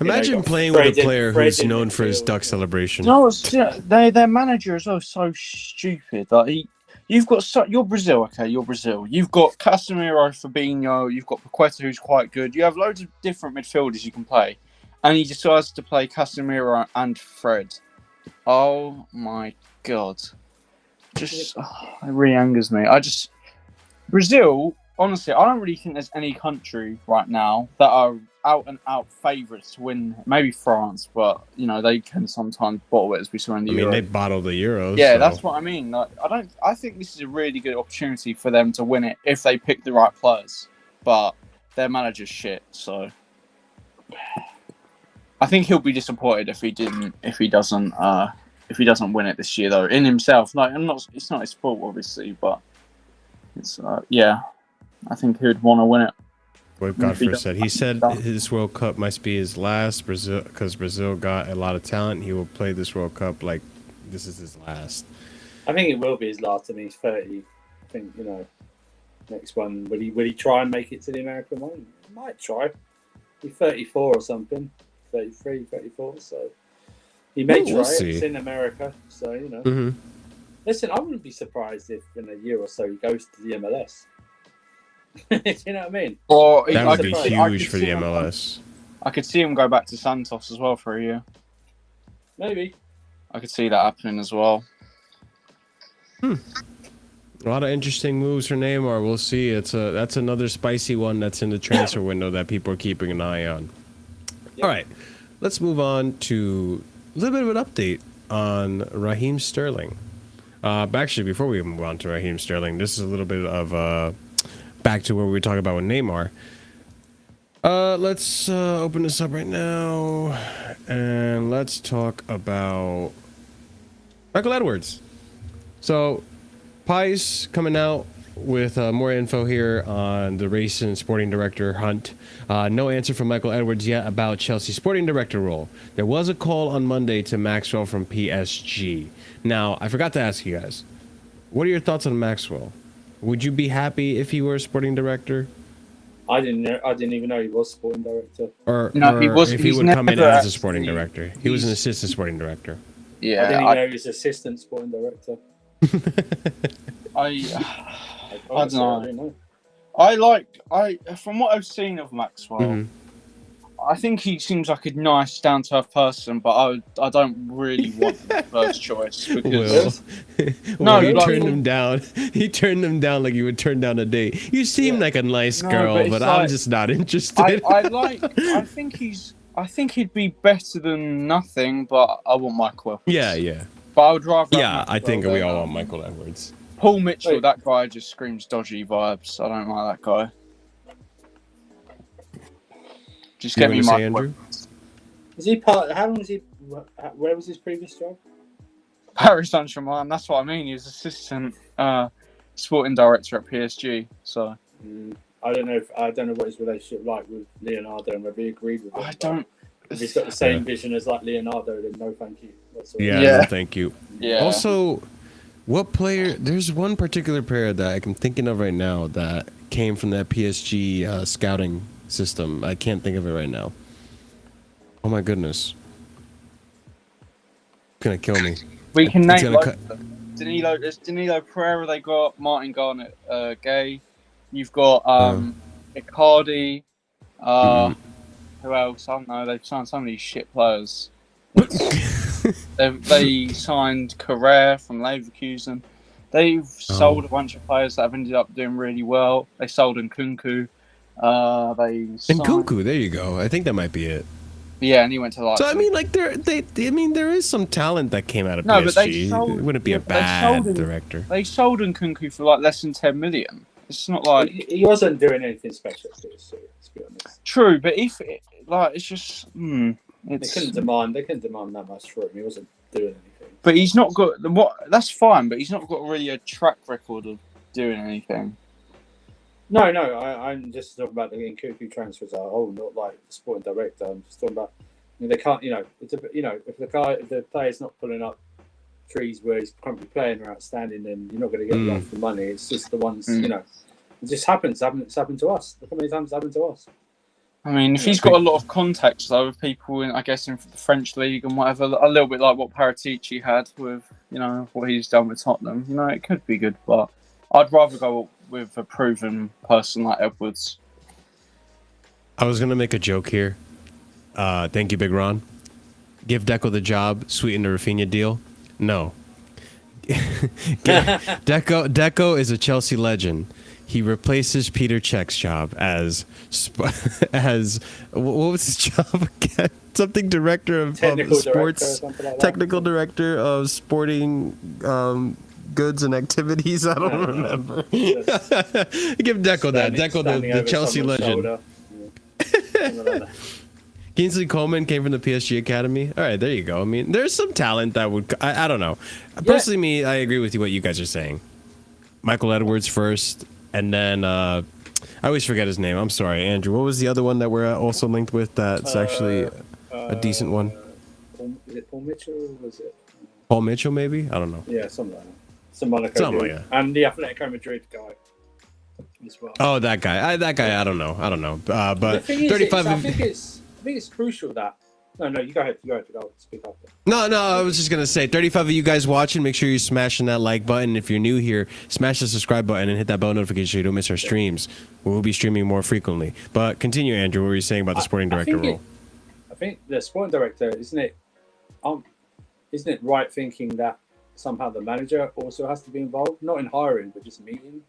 Imagine playing with a player who's known for his duck celebration. No, their manager is so stupid. You're Brazil, okay? You're Brazil. You've got Casemiro, Fabinho. You've got Paqueta, who's quite good. You have loads of different midfielders you can play, and he decides to play Casemiro and Fred. Oh my god! It really angers me. Brazil. Honestly, I don't really think there's any country right now that are out and out favourites to win. Maybe France, but they can sometimes bottle it, as we saw in the Euros. They bottled the Euros. Yeah, so. That's what I mean. I think this is a really good opportunity for them to win it if they pick the right players. But their manager's shit, so I think he'll be disappointed if he doesn't win it this year, though. In himself, it's not his fault, obviously, but it's I think he would want to win it. What Godfrey said. He said his World Cup must be his last, because Brazil got a lot of talent. He will play this World Cup like this is his last. I think it will be his last, and he's 30. I think next one. Will he try and make it to the American one? He might try. He's 34 or something. 33, 34. So he may try it. It's in America, so Mm-hmm. Listen, I wouldn't be surprised if in a year or so he goes to the MLS. Do you know what I mean? Or that would be huge for the MLS. I could see him go back to Santos as well for a year. Maybe. I could see that happening as well. A lot of interesting moves for Neymar. We'll see. That's another spicy one that's in the transfer window that people are keeping an eye on. Yep. All right, let's move on to a little bit of an update on Raheem Sterling. Actually, before we move on to Raheem Sterling, this is a little bit of back to where we were talking about with Neymar. Let's open this up right now, and let's talk about Michael Edwards. So, Pies coming out with more info here on the race and sporting director hunt. No answer from Michael Edwards yet about Chelsea sporting director role. There was a call on Monday to Maxwell from PSG. Now, I forgot to ask you guys, what are your thoughts on Maxwell? Would you be happy if he were a sporting director? I didn't even know he was sporting director. Or if he would come in as a sporting director. He was an assistant sporting director. Yeah, I didn't even know he was assistant sporting director. I don't know. From what I've seen of Maxwell, I think he seems like a nice, down-to-earth person, but I don't really want him as first choice because he turned him down. He turned him down like you would turn down a date. You seem like a nice girl, but I'm just not interested. I think I think he'd be better than nothing, but I want Michael Edwards. Yeah. But I would rather. Yeah, I think we all want Michael Edwards. Paul Mitchell, Wait. that guy just screams dodgy vibes. I don't like that guy. Just You get me wanna say, Michael Andrew? Edwards. Is he part? How long is he? Where was his previous job? Paris Saint-Germain, that's what I mean. He was assistant sporting director at PSG. So I don't know what his relationship like with Leonardo and whether he agreed with him. I don't. If he's got the same vision as like Leonardo, then no, thank you. Yeah, Yeah. no, thank you. Yeah. Also, what player? There's one particular player that I'm thinking of right now that came from that PSG scouting system. I can't think of it right now. Oh my goodness, gonna kill me. We can It's name gonna like Danilo. Danilo Pereira. They got Martin Garnett, Gay. You've got Icardi. Who else? I don't know. They've signed so many shit players. They signed Carrere from Leverkusen. They've sold a bunch of players that have ended up doing really well. They sold Nkunku. Nkunku, there you go. I think that might be it. Yeah, and he went to Leipzig. So I mean, like there is some talent that came out of No, PSG. but they sold- It wouldn't be a they sold bad him. director. They sold Nkunku for like less than 10 million. It's not like he wasn't doing anything special. To be honest, true, but if it's just they it's. couldn't demand that much for him. He wasn't doing anything. But he's not got what. That's fine, but he's not got really a track record of doing anything. No, I'm just talking about the Nkunku transfers as a whole, not like the sporting director. I'm just talking about they can't. It's if the player's not pulling up trees where he's currently playing are outstanding, then you're not going to get enough for money. It's just the ones It just happens. It's happened to us. Look how many times it's happened to us. I mean, if he's got a lot of contacts though with people in, I guess, in the French league and whatever, a little bit like what Paratici had with, what he's done with Tottenham. It could be good, but I'd rather go with a proven person like Edwards. I was gonna make a joke here. Thank you, Big Ron. Give Deco the job, sweeten the Raphina deal. No. Deco is a Chelsea legend. He replaces Peter Cech's job as what was his job again? Something director of sports, technical director of sporting goods and activities. I don't remember. Give Deco that. Deco the Chelsea legend. Kingsley Coleman came from the PSG Academy. All right, there you go. I mean, there's some talent that would. I don't know. Personally, I agree with you what you guys are saying. Michael Edwards first, and then I always forget his name. I'm sorry, Andrew. What was the other one that we're also linked with? That's actually a decent one. Is it Paul Mitchell? Or was it Paul Mitchell? Maybe I don't know. Yeah, something like that. Something like that. And the Atletico Madrid guy as well. Oh, that guy. I don't know. But the thing is, 35. I think it's crucial that. No, you go ahead. I'll speak after. No, I was just going to say, 35 of you guys watching, make sure you're smashing that like button. If you're new here, smash the subscribe button and hit that bell notification so you don't miss our streams. We'll be streaming more frequently. But continue, Andrew. What were you saying about the sporting director role? I think the sporting director, isn't it right thinking that somehow the manager also has to be involved? Not in hiring, but just meeting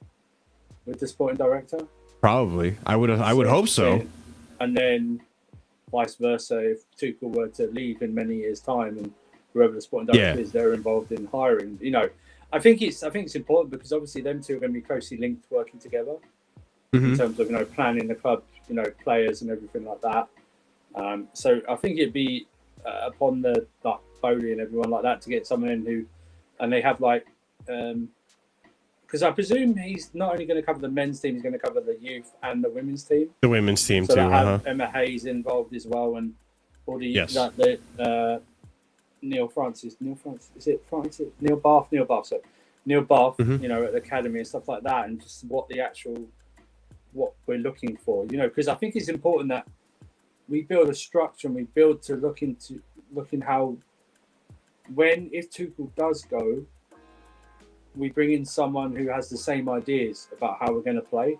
with the sporting director? Probably. I would hope so. And then vice versa, if Tuchel were to leave in many years' time, and whoever the sporting director is, they're involved in hiring. I think it's important because obviously them two are going to be closely linked, working together in terms of planning the club, players and everything like that. So I think it'd be upon the Foley and everyone like that to get someone in who, and they have because I presume he's not only going to cover the men's team, he's going to cover the youth and the women's team. The women's team so too. Have Emma Hayes involved as well, and all the Neil Francis, is it Francis? Neil Bath. So Neil Bath, at the academy and stuff like that, and just what we're looking for, because I think it's important that we build a structure and we build to looking how if Tuchel does go, we bring in someone who has the same ideas about how we're going to play,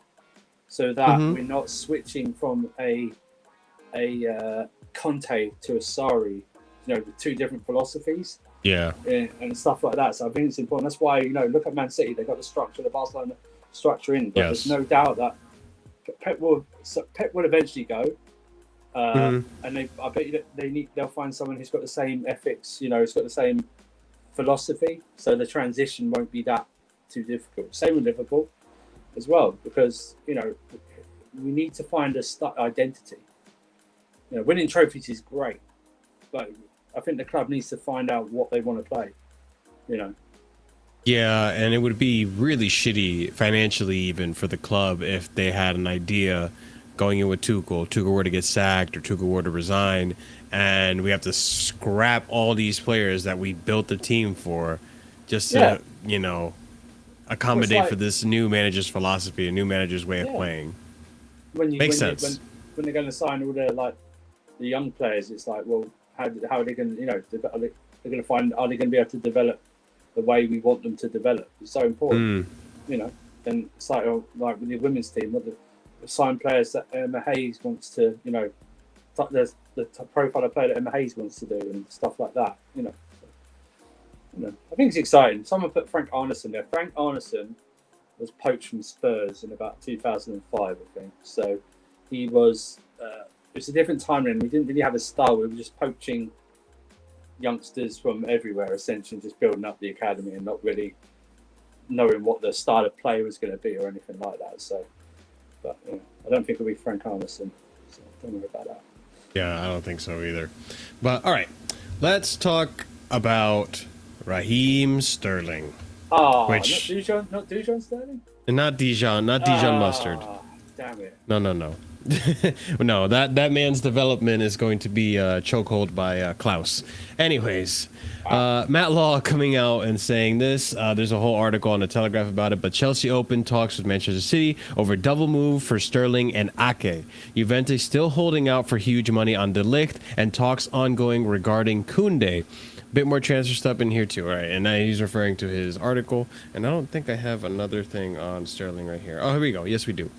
so that we're not switching from a Conte to a Sarri, with two different philosophies. Yeah. And stuff like that. So I think it's important. That's why, look at Man City. They got the structure, the Barcelona structure in. But there's no doubt that Pep will eventually go. And I bet you that they'll find someone who's got the same ethics, who's got the same philosophy, so the transition won't be that too difficult. Same with Liverpool as well, because we need to find a identity. Winning trophies is great, but I think the club needs to find out what they want to play. Yeah, and it would be really shitty financially even for the club if they had an idea going in with Tuchel were to get sacked or Tuchel were to resign, and we have to scrap all these players that we built the team for just to, accommodate for this new manager's philosophy, a new manager's way of playing. Makes sense. When they're going to sign all the young players, it's like, well, how are they going to, are they going to be able to develop the way we want them to develop? It's so important, And it's like with the women's team, the sign players that Emma Hayes wants to, the profile of player that Emma Hayes wants to do and stuff like that, I think it's exciting. Someone put Frank Arneson there. Frank Arneson was poached from Spurs in about 2005, I think. So he was. It's a different time then. We didn't really have a style. We were just poaching youngsters from everywhere, essentially, just building up the academy and not really knowing what the style of play was going to be or anything like that. So, but I don't think it'll be Frank Arneson. So don't worry about that. Yeah, I don't think so either. But all right, let's talk about Raheem Sterling. Not Dijon Sterling? And not Dijon Mustard. Damn it. No. No, that man's development is going to be chokehold by Klaus. Anyways, Matt Law coming out and saying this. There's a whole article on the Telegraph about it, but Chelsea opened talks with Manchester City over double move for Sterling and Ake. Juventus still holding out for huge money on De Ligt, and talks ongoing regarding Koundé. Bit more transfer stuff in here too, all right? And now he's referring to his article, and I don't think I have another thing on Sterling right here. Oh, here we go. Yes, we do.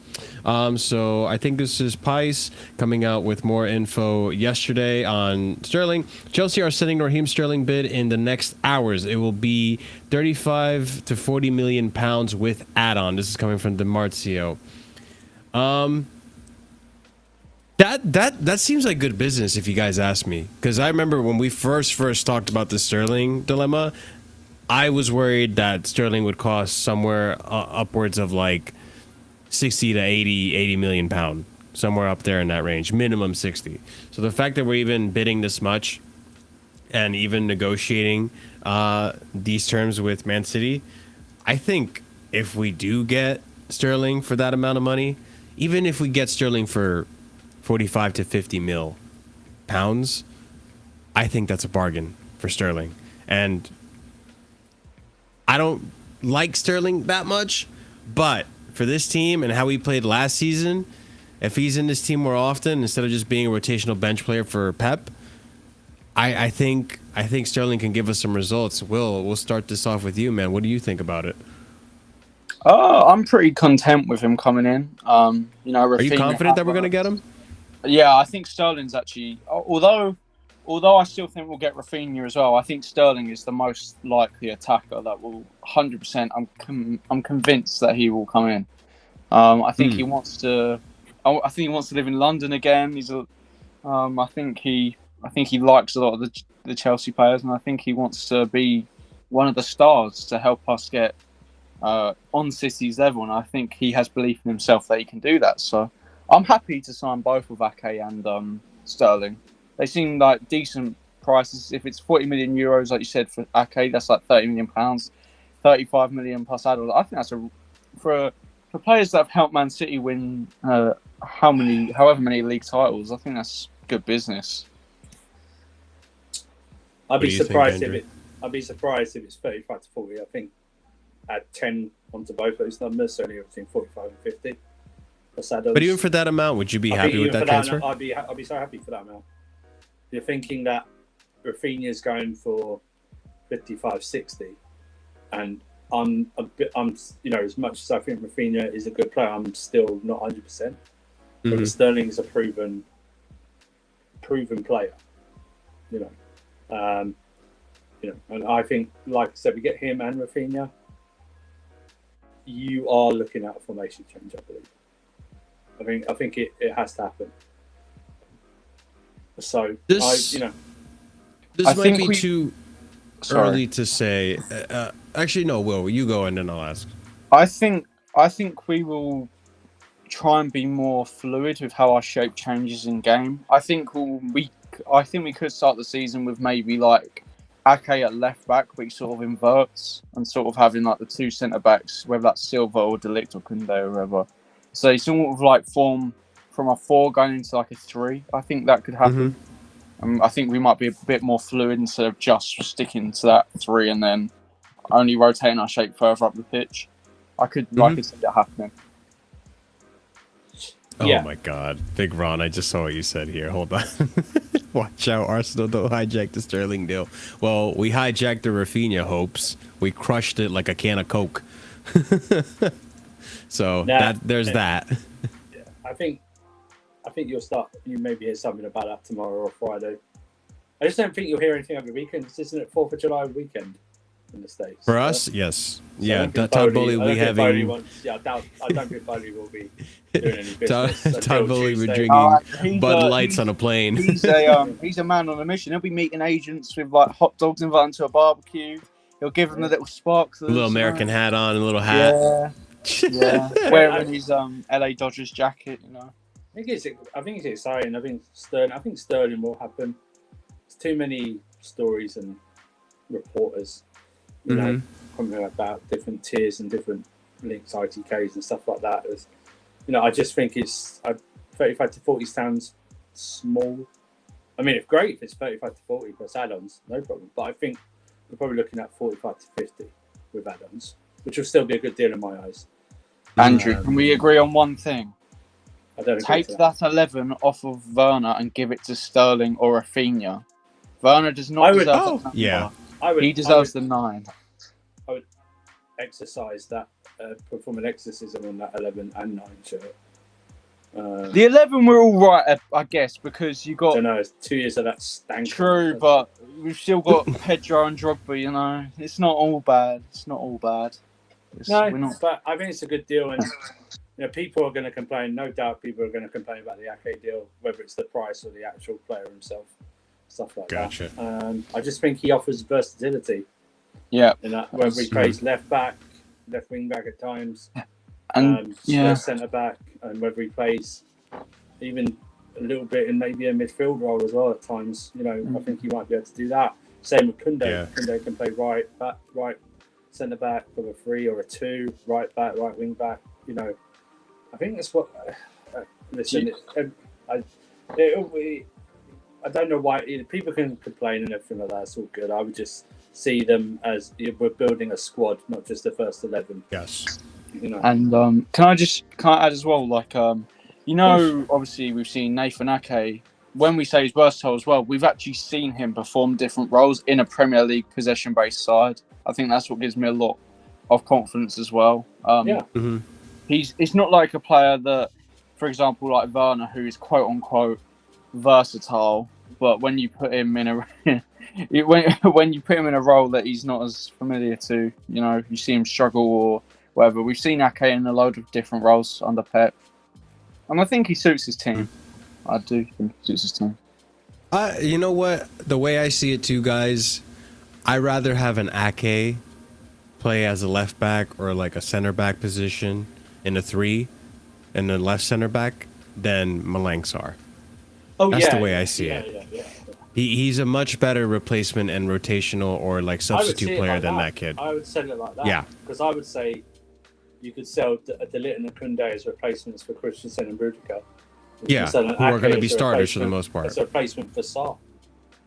So I think this is Pice coming out with more info yesterday on Sterling. Chelsea are sending Raheem Sterling bid in the next hours. It will be 35 to 40 million pounds with add-on. This is coming from DiMarzio. That seems like good business if you guys ask me, because I remember when we first talked about the Sterling dilemma, I was worried that Sterling would cost somewhere upwards of like 60 to 80 million pound, somewhere up there in that range, minimum 60. So the fact that we're even bidding this much and even negotiating these terms with Man City, I think if we do get Sterling for that amount of money, even if we get Sterling for 45 to 50 mil pounds, I think that's a bargain for Sterling. And I don't like Sterling that much, but for this team and how he played last season, if he's in this team more often instead of just being a rotational bench player for Pep, I think Sterling can give us some results. We'll start this off with you, man. What do you think about it? I'm pretty content with him coming in. Are you confident that we're going to get him? Yeah, I think Sterling's actually, although I still think we'll get Raphina as well, I think Sterling is the most likely attacker that will 100%. I'm convinced that he will come in. I think he wants to. I think he wants to live in London again. I think he likes a lot of the Chelsea players, and I think he wants to be one of the stars to help us get on City's level. And I think he has belief in himself that he can do that. So I'm happy to sign both with Ake and Sterling. They seem like decent prices. If it's 40 million euros, like you said, for Ake, that's like 30 million pounds, 35 million plus add-ons. I think that's for players that have helped Man City win however many league titles. I think that's good business. I'd be surprised if it's 35 to 40. I think add 10 onto both those numbers, so only between 45 and 50. But even for that amount, would you be happy with that transfer? I'd be so happy for that amount. You're thinking that Rafinha's going for 55, 60, and I'm as much as I think Rafinha is a good player, I'm still not 100%. But Sterling is a proven player, and I think, like I said, we get him and Rafinha. You are looking at a formation change, I believe. I think it has to happen. So This you know, this I might think be we- too Sorry. early to say. Actually, no. Will you go and then I'll ask. I think we will try and be more fluid with how our shape changes in game. I think we could start the season with maybe like Ake at left back, but he sort of inverts and sort of having like the two centre backs, whether that's Silva or Delict or Kunde or whoever. So you sort of like form from a 4 going into like a 3. I think that could happen. I think we might be a bit more fluid instead of just sticking to that 3 and then only rotating our shape further up the pitch. I could see that happening. Oh Yeah. my God, Big Ron! I just saw what you said here. Hold on. Watch out, Arsenal don't hijack the Sterling deal. Well, we hijacked the Raphina hopes. We crushed it like a can of Coke. So there's that. Yeah, I think you maybe hear something about that tomorrow or Friday. I just don't think you'll hear anything over the weekend. Isn't it 4th of July weekend in the States? For us, yes. So Yeah, I don't think Todd Bowley will be I don't think Bowley having. wants- I don't think Bowley will be doing any business. Todd until Bowley will be Tuesday. drinking Bud Lights on a plane. He's a man on a mission. He'll be meeting agents with like hot dogs, inviting to a barbecue. He'll give them the little sparklers. A little American hat on, a little hat. Yeah. Wearing his LA Dodgers jacket, you know. I think it's exciting. I think Sterling will happen. There's too many stories and reporters, you know, coming about different tiers and different links, ITKs and stuff like that. I just think it's 35 to 40 sounds small. I mean, it's great if it's 35 to 40 plus add-ons, no problem. But I think we're probably looking at 45 to 50 with add-ons, which will still be a good deal in my eyes. Andrew, can we agree on one thing? I don't agree Take to that 11 off of Werner and give it to Sterling or Rafinha. Werner does not deserve that number. Yeah. He deserves the 9. Exercise that, perform an exorcism on that 11 and 9 shirt. The 11 were all right, I guess, because you I got... don't know, it's 2 years of that stank. True, but we've still got Pedro and Drogba, you know. It's not all bad. But I think it's a good deal, and people are going to complain. No doubt, people are going to complain about the Ake deal, whether it's the price or the actual player himself, stuff like Gotcha. that. I just think he offers versatility. Yeah. In that, whether he plays left back, left wing back at times, And centre back, and whether he plays even a little bit in maybe a midfield role as well at times. I think he might be able to do that. Same with Kunde. Yeah. Kunde can play right back, right centre back with a 3 or a 2, right back, right wing back. I think that's what. Listen, I don't know why people can complain and everything like that. It's all good. I would just see them as we're building a squad, not just the first 11. Yes. And can I add as well, like obviously we've seen Nathan Ake. When we say he's versatile as well, we've actually seen him perform different roles in a Premier League possession-based side. I think that's what gives me a lot of confidence as well. It's not like a player that, for example, like Werner, who is quote unquote versatile, but when you put him in a when you put him in a role that he's not as familiar to, you see him struggle or whatever. We've seen Ake in a load of different roles under Pep, and I think he suits his team. I do think he suits his team. You know what? The way I see it too, guys, I'd rather have an Ake play as a left back or like a center back position in a 3 and the left center back than Malangsar. That's the way I see it. Yeah. He's a much better replacement and rotational or like substitute player than that kid. I would say it like that. Yeah. Because I would say you could sell Delict and Kunde as replacements for Christensen and Rudiger. Yeah, who are going to be starters for the most part. It's a replacement for Sarr.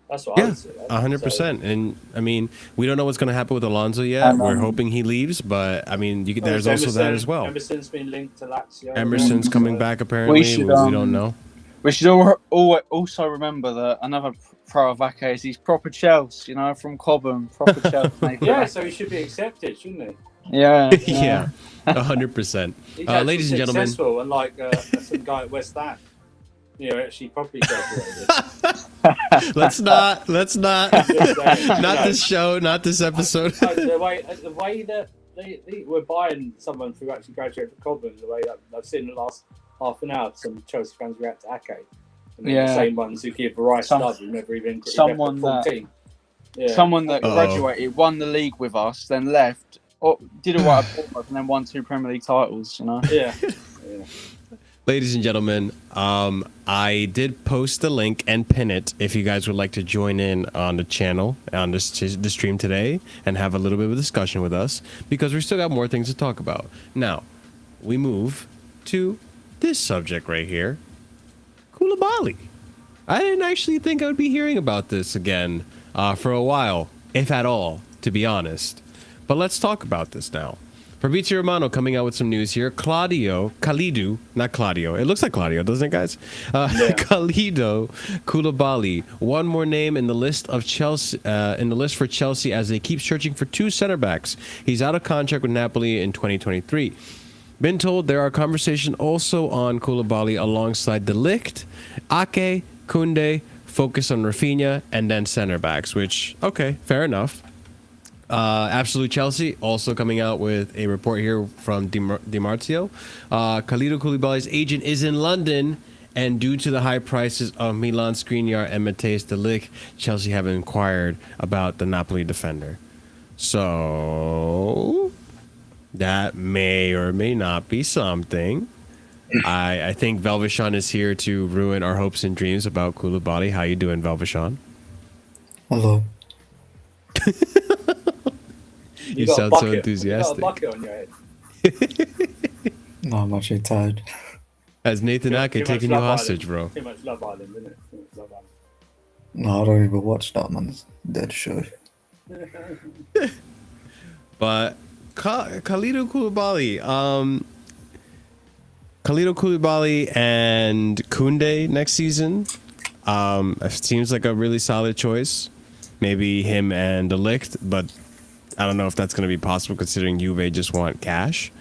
That's what I would say. 100%. And I mean, we don't know what's going to happen with Alonso yet. We're hoping he leaves, but I mean, there's also that as well. Emerson's been linked to Lazio. Emerson's coming back apparently. We don't know. We should also remember that another pro of Ake is he's proper Chelsea, from Cobham, proper Chelsea. Yeah, so he should be accepted, shouldn't he? Yeah. Yeah, 100%. Ladies and gentlemen, successful, unlike some guy at West Ham. Actually properly graduated. let's not not this show, not this episode. The way that they were buying someone who actually graduated from Cobham, the way that I've seen in the last half an hour some Chelsea fans react to Ake, And they're the same ones who give Rice studs who never even someone someone that graduated, won the league with us, then left, did all right at Bournemouth, and then won 2 Premier League titles. You know. Yeah. Ladies and gentlemen, I did post the link and pin it if you guys would like to join in on the channel, on the stream today, and have a little bit of a discussion with us, because we still got more things to talk about. Now, we move to this subject right here, Koulibaly. I didn't actually think I would be hearing about this again for a while, if at all, to be honest. But let's talk about this now. Fabrizio Romano coming out with some news here. Khalidu, not Claudio. It looks like Claudio, doesn't it, guys? Khalidu Koulibaly, one more name in the list of Chelsea, in the list for Chelsea as they keep searching for 2 center backs. He's out of contract with Napoli in 2023. Been told there are conversations also on Koulibaly alongside De Ligt, Ake, Koundé, focus on Raphina, and then center backs. Which, okay, fair enough. Absolute Chelsea also coming out with a report here from Di Marzio. Khalidu Koulibaly's agent is in London, and due to the high prices of Milan Skriniar and Matthijs de Ligt, Chelsea have inquired about the Napoli defender. So that may or may not be something. I think Velvishon is here to ruin our hopes and dreams about Koulibaly. How you doing, Velvishon? Hello. You sound so enthusiastic. You got a bucket on your head. No, I'm actually tired. As Nathan Ake taking you hostage, bro. Too much Love Island, isn't it? Too much Love Island. No, I don't even watch that, man. It's a dead show. But Khalidu Koulibaly and Koundé next season. It seems like a really solid choice. Maybe him and De Ligt, but I don't know if that's going to be possible considering Juve just want cash.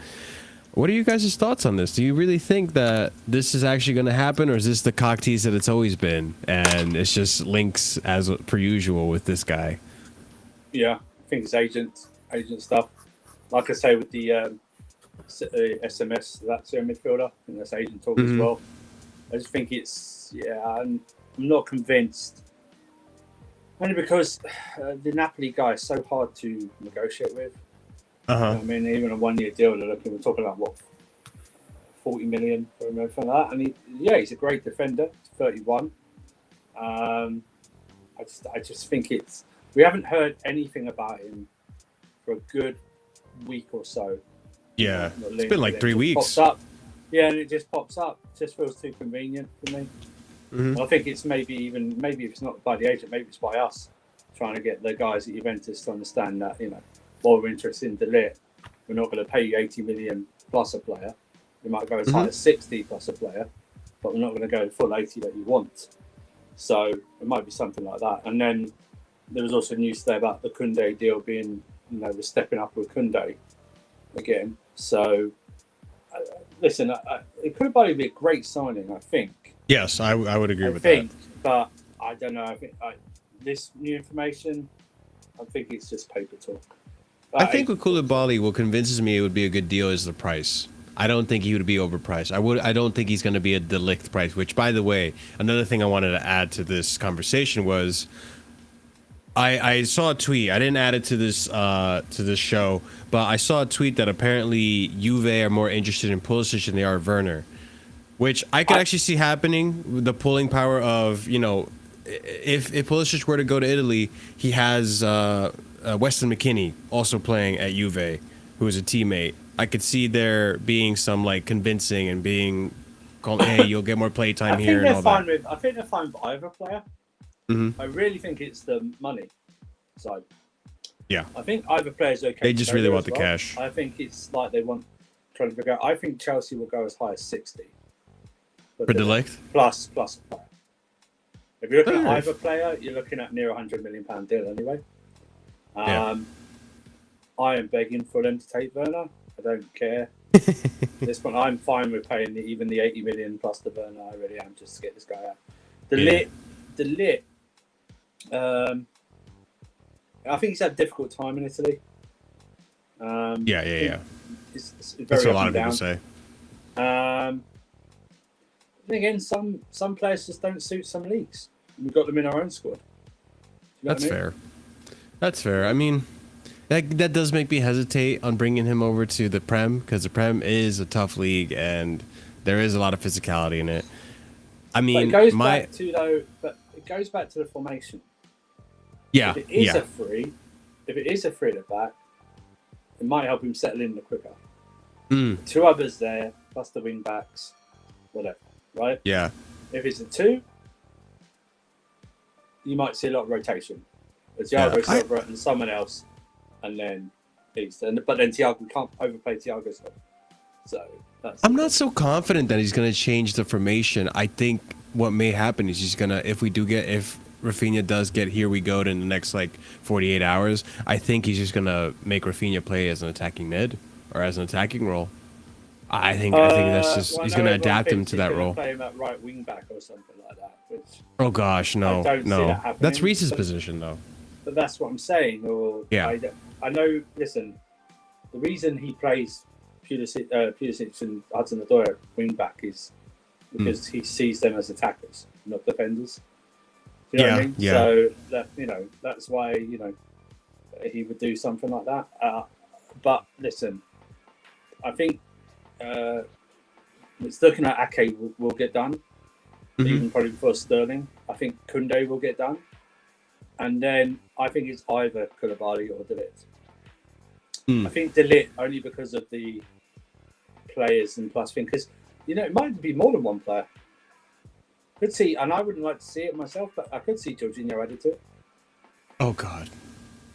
What are you guys' thoughts on this? Do you really think that this is actually going to happen, or is this the cock tease that it's always been, and it's just links as per usual with this guy? Yeah, I think it's agent stuff. Like I say with the SMS, that's your midfielder, and that's agent talk as well. I just think I'm not convinced. Only because the Napoli guy is so hard to negotiate with. I mean, even a 1-year deal, we're talking about what, 40 million for him, everything like that. And he's a great defender. He's 31. I just think we haven't heard anything about him for a good week or so. Yeah, it's been like 3 weeks. Pops up. Yeah, and it just pops up. It just feels too convenient for me. I think it's maybe if it's not by the agent, maybe it's by us trying to get the guys at Juventus to understand that, while we're interested in De Ligt, we're not going to pay you 80 million plus a player. We might go as high as 60 plus a player, but we're not going to go the full 80 that you want. So it might be something like that. And then there was also news today about the Koundé deal being, we're stepping up with Koundé again. So listen, it could probably be a great signing, I think. Yes, I would agree with that. But I don't know. I think this new information, I think it's just paper talk. I think with Koulibaly, what convinces me it would be a good deal is the price. I don't think he would be overpriced. I don't think he's going to be a De Ligt price. Which, by the way, another thing I wanted to add to this conversation was, I saw a tweet. I didn't add it to this show, but I saw a tweet that apparently Juve are more interested in Pulisic than they are Werner. Which I could actually see happening with the pulling power of, if Pulisic were to go to Italy, he has Weston McKennie also playing at Juve, who is a teammate. I could see there being some convincing and being called, hey, you'll get more play time here and all that. I think they're fine with either player. I really think it's the money side. Yeah. I think either player's okay. They just really want the cash. I think it's like they want trying to figure out. I think Chelsea will go as high as 60. For De Ligt? Plus a player. If you're looking at either player, you're looking at near £100 million deal anyway. I am begging for them to take Werner. I don't care. At this point, I'm fine with paying even the 80 million plus the Werner. I really am, just to get this guy out. The Ligt. I think he's had a difficult time in Italy. Yeah. It's very That's what a lot of down. people say. Then again, some players just don't suit some leagues. We've got them in our own squad. That's fair. That's fair. I mean, that does make me hesitate on bringing him over to the Prem, because the Prem is a tough league and there is a lot of physicality in it. I mean, but it goes back to the formation. Yeah, if it is a free at the back, it might help him settle in quicker. Two others there, plus the wing backs, whatever, right? Yeah. If it's a two, you might see a lot of rotation. Thiago Silva and someone else, and then but then Thiago can't overplay Thiago Silva. So I'm not so confident that he's going to change the formation. I think what may happen is he's going to, if Raphina does get here we go in the next 48 hours, I think he's just going to make Raphina play as an attacking mid or as an attacking role. I think that's just, he's going to adapt him to that role. Play him at right wing back or something like that. Which oh gosh, no. That's Reese's position though. But that's what I'm saying. Or yeah. I know, listen, the reason he plays Pulisic and Hudson-Odoi wing back is because he sees them as attackers, not defenders. Do you know what I mean? Yeah. So that that's why he would do something like that. But listen, I think it's looking at Ake will get done, even probably before Sterling. I think Koundé will get done, and then I think it's either Koulibaly or De Ligt. I think De Ligt only because of the players and plus thing, because it might be more than one player. Could see, and I wouldn't like to see it myself, but I could see Jorginho added to it. Oh God!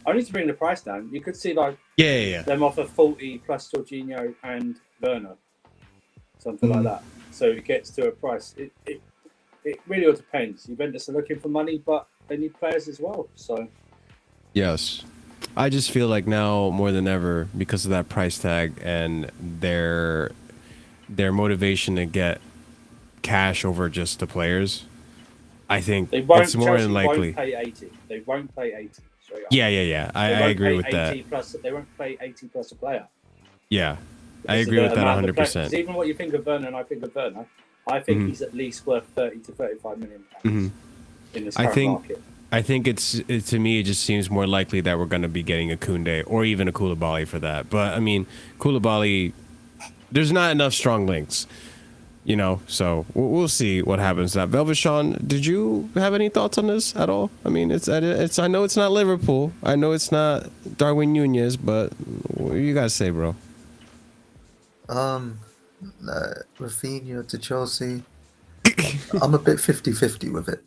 Only to bring the price down. You could see them offer 40 plus Jorginho and Werner, something like that. So it gets to a price. It really all depends. Juventus are looking for money, but they need players as well. So yes. I just feel like now more than ever, because of that price tag and their motivation to get cash over just the players, I think it's more than likely. They won't pay 80. Yeah. I agree with that. They won't pay 80 plus a player. Yeah, I agree with that 100%. Even what you think of Werner and I think of Werner, I think he's at least worth 30 to 35 million pounds in this current market. I think to me, it just seems more likely that we're going to be getting a Koundé or even a Koulibaly for that. But I mean, Koulibaly, there's not enough strong links, so we'll see what happens to that. Velvet Sean, did you have any thoughts on this at all? I mean, I know it's not Liverpool. I know it's not Darwin Nunez, but what do you guys say, bro? Raphina to Chelsea. I'm a bit 50-50 with it.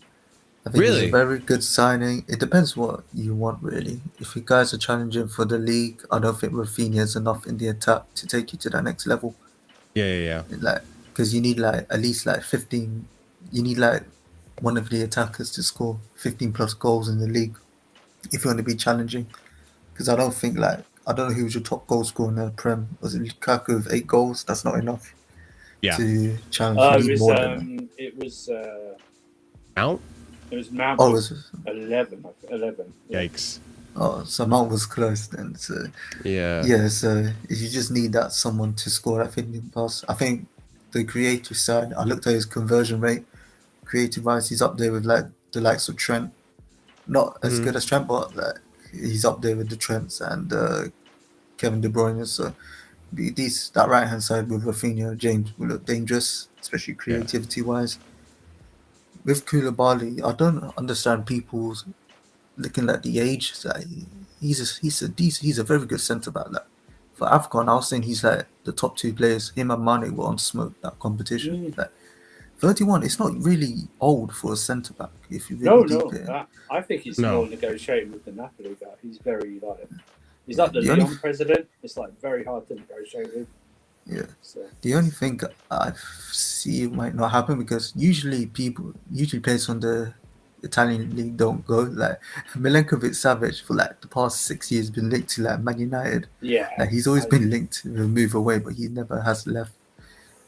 I think it's a very good signing. It depends what you want, really. If you guys are challenging for the league, I don't think Raphina is enough in the attack to take you to that next level. Yeah. Because you need at least 15. You need one of the attackers to score 15 plus goals in the league if you want to be challenging. Because I don't think I don't know who was your top goal scorer in the Prem. Was it Lukaku with 8 goals? That's not enough. Yeah. To challenge. It was Mount. It was Mount. Oh, it was 11. Yikes. Oh, so Mount was close then. So yeah. So you just need someone to score that 15 plus. I think the creative side. I looked at his conversion rate. Creative wise, he's up there with the likes of Trent. Not as good as Trent, but he's up there with the Trents and Kevin De Bruyne. So that right hand side with Raphina, James will look dangerous, especially creativity wise. With Koulibaly, I don't understand people looking at the age. He's a very good centre back. For AFCON, I was saying he's the top 2 players. Him and Mane were on smoke that competition. 31, it's not really old for a centre back. If you really I think he's more negotiating with the Napoli guy. He's very he's like the Lyon president. It's very hard to negotiate with. Yeah. So. The only thing I see might not happen because usually players on the Italian league don't go. Milenkovic-Savic for the past 6 years been linked to Man United. Yeah. He's always been linked to move away, but he never has left.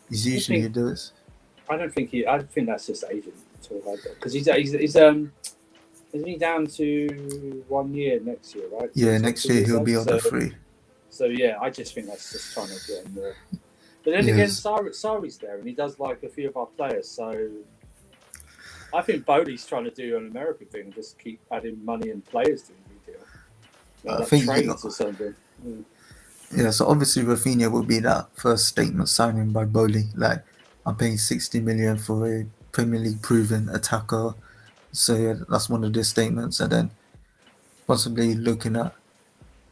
He's usually does. I think that's just agent because isn't he down to 1 year next year, right? Yeah, next year he'll be on the free. So yeah, I just think that's just trying to get more. But then again, Sarri's there, and he does like a few of our players. So I think Bowley's trying to do an American thing and just keep adding money and players to the deal. Like trades or something. Yeah, so obviously Raphina would be that first statement signing by Bowley. Like, I'm paying 60 million for a Premier League proven attacker. So yeah, that's one of the statements. And then possibly looking at,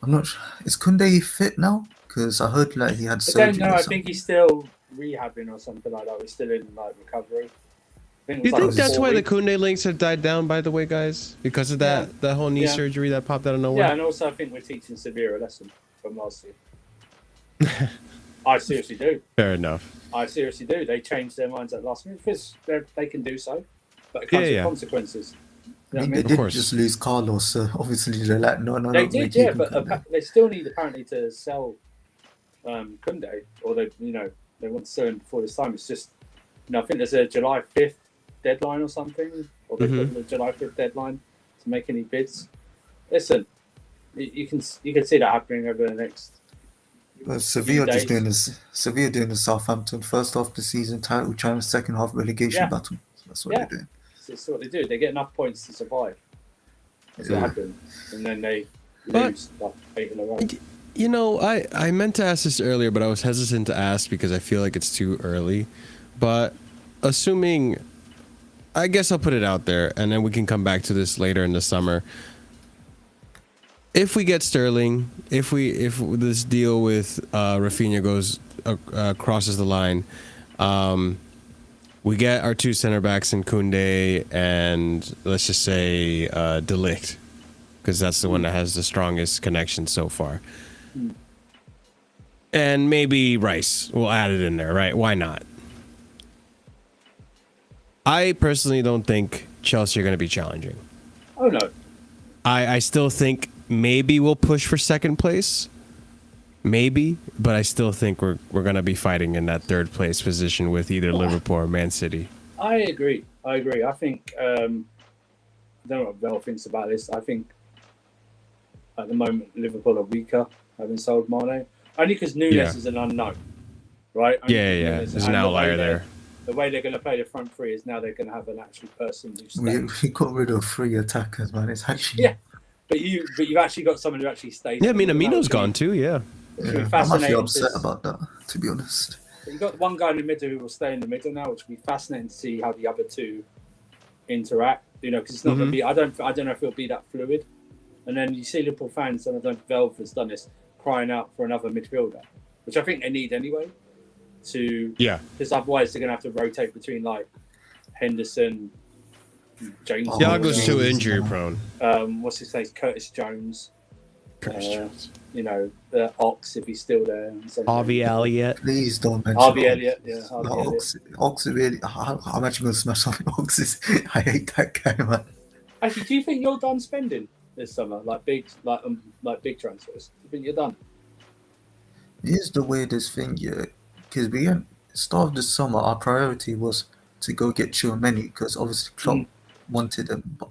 I'm not sure, is Koundé fit now? Because I heard like he had surgery. I don't know. I think he's still rehabbing or something like that. He's still in like recovery. Do you think that's why the Koundé links have died down, by the way, guys? Because of that whole knee surgery that popped out of nowhere? Yeah, and also I think we're teaching Sevilla a lesson from last year. I seriously do. Fair enough. I seriously do. They changed their minds at last minute because they can do so, but it comes with consequences. I mean, they did just lose Carlos, so obviously they're like, no. They did, yeah, but they still need apparently to sell Koundé, or they want to sell him before this time. It's just, I think there's a July 5th deadline or something, or they put the July 5th deadline to make any bids. Listen, you can see that happening over the next. Well, Sevilla just doing this. Sevilla doing the Southampton first half of the season title, trying the second half relegation battle. That's what they're doing. That's what they do. They get enough points to survive. That's what happens, and then they lose like 8 in a row. You know, I meant to ask this earlier, but I was hesitant to ask because I feel like it's too early. But assuming, I guess I'll put it out there, and then we can come back to this later in the summer. If we get Sterling, if this deal with Raphina goes crosses the line, we get our 2 center backs in Koundé and let's just say De Ligt, because that's the one that has the strongest connection so far. And maybe Rice. We'll add it in there, right? Why not? I personally don't think Chelsea are going to be challenging. Oh, no. I still think maybe we'll push for second place. Maybe. But I still think we're going to be fighting in that third place position with either Liverpool or Man City. I agree. I think, I don't know what Bell thinks about this. I think at the moment Liverpool are weaker, having sold Mane. Only because Nunes is an unknown, right? There's an outlier there. The way they're going to play the front three is now they're going to have an actual person who's. We got rid of 3 attackers, man. It's actually but you've actually got someone who actually stays. Yeah, I mean Amino's gone too. Yeah. I'm actually upset about that, to be honest. You've got one guy in the middle who will stay in the middle now, which will be fascinating to see how the other 2 interact. Because it's not going to be. I don't know if it'll be that fluid. And then you see Liverpool fans, and I don't know if Velv has done this, crying out for another midfielder, which I think they need anyway. Because otherwise they're going to have to rotate between like Henderson, James. Thiago's too injury prone. What's his name? Curtis Jones. Ox if he's still there. Harvey Elliott. Please don't mention Harvey Elliott. Yeah, Ox really. I'm actually going to smash on Ox. I hate that guy, man. Actually, do you think you're done spending this summer, like big transfers? Do you think you're done? Here's the weirdest thing, because we at the start of the summer, our priority was to go get Tchouaméni, because obviously Klopp wanted him, but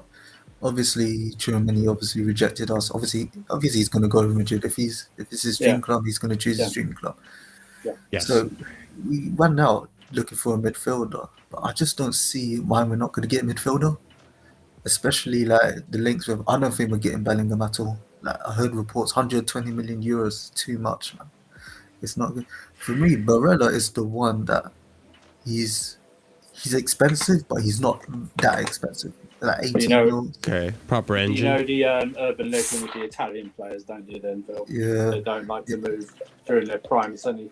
obviously Tchouaméni rejected us. Obviously he's going to go to Madrid. If it's his dream club, he's going to choose his dream club. Yeah. Yes. So we went out looking for a midfielder, but I just don't see why we're not going to get a midfielder. Especially like the links with, I don't think we're getting Bellingham at all. Like I heard reports, 120 million euros, too much, man. It's not good. For me, Barella is the one that he's expensive, but he's not that expensive. Like 18 mil. Okay, proper engine. You know the urban legend with the Italian players, don't you? Then, Phil? Yeah. They don't like to move during their prime. It's only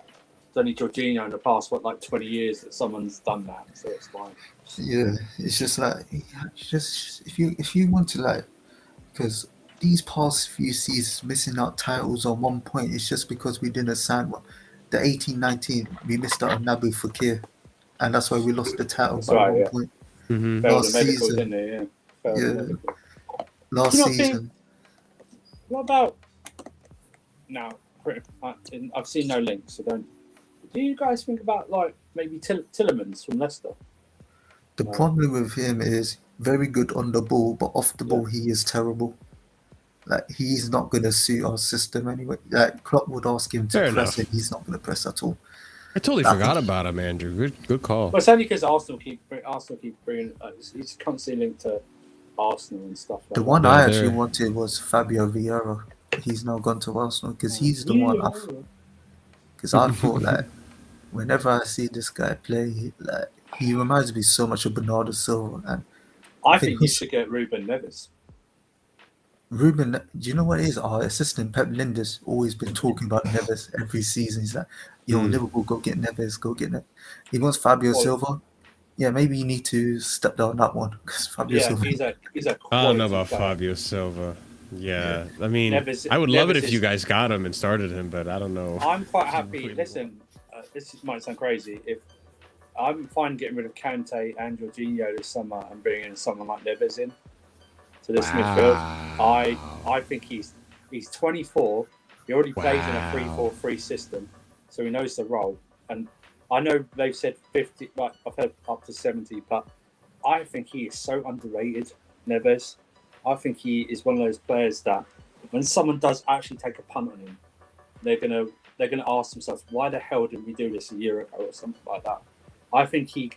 Jorginho in the past 20 years that someone's done that, so it's fine. Yeah, it's just like if you want to like, because these past few seasons missing out titles on 1 point, it's just because we didn't sign one. The 18-19 we missed out on Naby Fekir, and that's why we lost the title by 1 point. Last season, last season. What about now? I've seen no links, so don't. Do you guys think about like maybe Tillemans from Leicester? The problem with him is very good on the ball, but off the ball he is terrible. Like he's not going to suit our system anyway. Like Klopp would ask him to press it, he's not going to press at all. I totally forgot about him, Andrew. Good call. Well, it's only because Arsenal keep bringing. He's constantly linked to Arsenal and stuff like The that. one I actually wanted was Fabio Vieira. He's now gone to Arsenal because he's the one. Because I thought like whenever I see this guy play, he reminds me so much of Bernardo Silva. And I think you should get Ruben Neves. Ruben, do you know what it is? Our assistant Pep Linders always been talking about Neves every season. He's like, "Yo, Liverpool, go get Neves, go get Neves." He wants Fabio Silva. Yeah, maybe you need to step down that one because Fabio Silva. He's a I don't know about Fabio Silva. Yeah, I mean, I would love it if you guys got him and started him, but I don't know. I'm quite happy. Listen, might sound crazy. If I'm fine getting rid of Kante and Jorginho this summer and bringing someone like Neves in to this midfield, I think he's 24. He already plays in a 3-4-3 system, so he knows the role. And I know they've said 50, like I've heard up to 70, but I think he is so underrated, Neves. I think he is one of those players that when someone does actually take a punt on him, they're gonna ask themselves, why the hell did we do this a year ago or something like that. I think he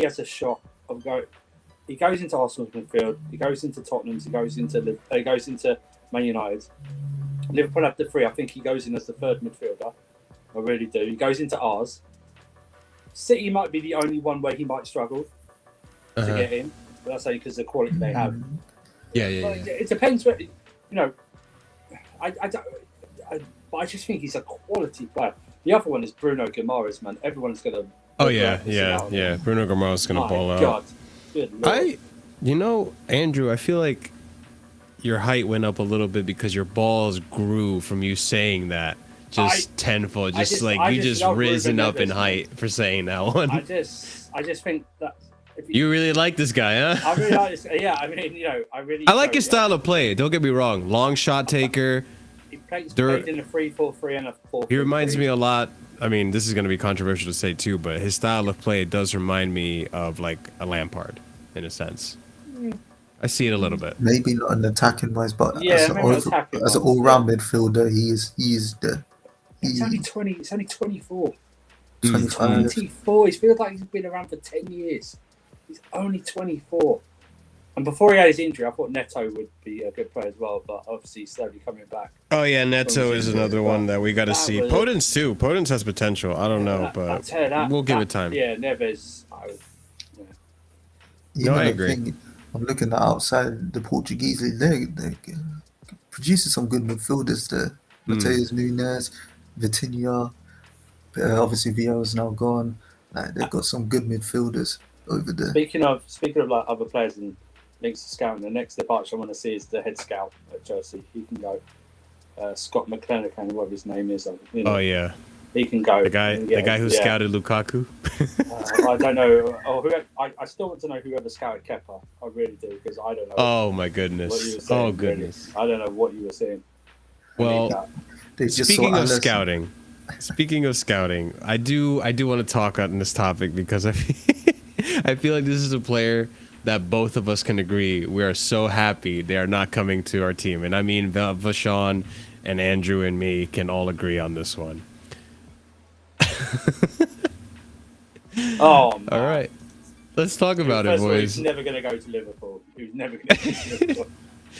has a shot of go. He goes into Arsenal's midfield, he goes into Tottenham's, he goes into Man United. Liverpool have the three. I think he goes in as the third midfielder. I really do. He goes into ours. City might be the only one where he might struggle to get in. But that's only because of the quality they have. Yeah. It depends. Where, but I just think he's a quality player. The other one is Bruno Guimaraes, man. Everyone's gonna. Oh yeah. Bruno Guimaraes is gonna ball out. God. Good Lord. Andrew, I feel like your height went up a little bit because your balls grew from you saying that. Just tenfold. You just risen up in height for saying that one. I just think that. You really like this guy, huh? I really like this. Yeah, I mean, I like his style of play. Don't get me wrong. Long shot taker. He played in a 3-4-3 and a 4-4-3. He reminds me a lot. I mean, this is going to be controversial to say too, but his style of play does remind me of like a Lampard in a sense. I see it a little bit. Maybe not an attacking wise, but as an all-round midfielder, he's only 20. He's only 24. 25. 24. He feels like he's been around for 10 years. He's only 24. And before he had his injury, I thought Neto would be a good player as well, but obviously he's slowly coming back. Oh yeah, Neto is another one that we got to see. Podence too. Podence has potential. I don't know, but we'll give it time. Yeah, Neves. I agree. I'm looking at outside the Portuguese league. They're producing some good midfielders there. Mateus Nunes, Vitinha, obviously Vieira's now gone. They've got some good midfielders over there. Speaking of like other players and links to scouting, the next departure I want to see is the head scout at Chelsea. He can go. Scott McClenachan, whatever his name is. Oh yeah. He can go. The guy who scouted Lukaku. I don't know. I still want to know whoever scouted Kepa. I really do because I don't know. Oh my goodness. Oh goodness. Really. I don't know what you were saying. Well, speaking of scouting, I do want to talk on this topic because I feel like this is a player that both of us can agree we are so happy they are not coming to our team, and I mean Vashon and Andrew and me can all agree on this one. Oh, man. All right. Let's talk about it, boys. He's never going to go to Liverpool.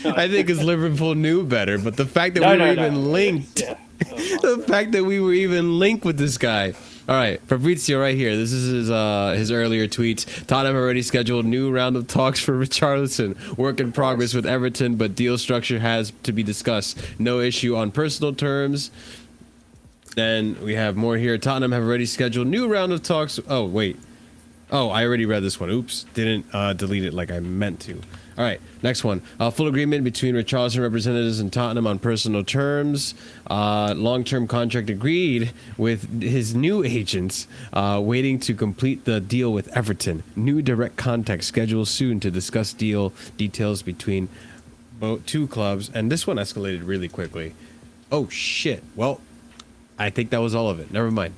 I think his Liverpool knew better, but the fact that we were even linked, the fact that we were even linked with this guy. All right, Fabrizio right here. This is his earlier tweets. Tottenham already scheduled new round of talks for Richarlison. Work in progress with Everton, but deal structure has to be discussed. No issue on personal terms. Then we have more here. Tottenham have already scheduled new round of talks. Oh, wait. Oh, I already read this one. Oops. Didn't delete it like I meant to. All right. Next one. Full agreement between Richarlison representatives and Tottenham on personal terms. Long-term contract agreed with his new agents. Waiting to complete the deal with Everton. New direct contact scheduled soon to discuss deal details between both two clubs. And this one escalated really quickly. Oh, shit. Well, I think that was all of it. Never mind.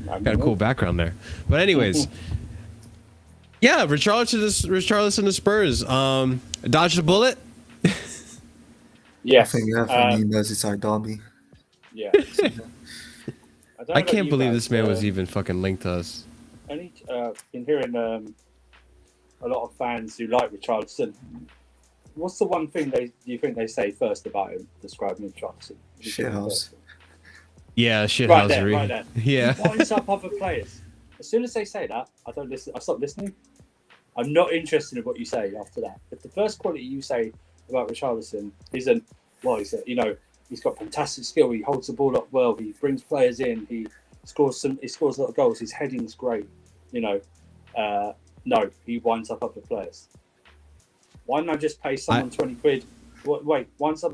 Got a cool background there. But anyways, yeah, Richarlison to Spurs. Dodged a bullet? Yes. I think we have a new Merseyside derby. Yeah. I can't believe this man was even fucking linked to us. Been hearing a lot of fans who like Richardlison. What's the one thing you think they say first about him, describing Richardlison? Shithouse. Yeah, shithousery. Right there. Yeah. He winds up other players. As soon as they say that, I don't listen. I stop listening. I'm not interested in what you say after that. If the first quality you say about Richarlison isn't, well, he's got fantastic skill. He holds the ball up well. He brings players in. He scores a lot of goals. His heading's great. No, he winds up other players. Why not just pay someone 20 quid? Wait, winds up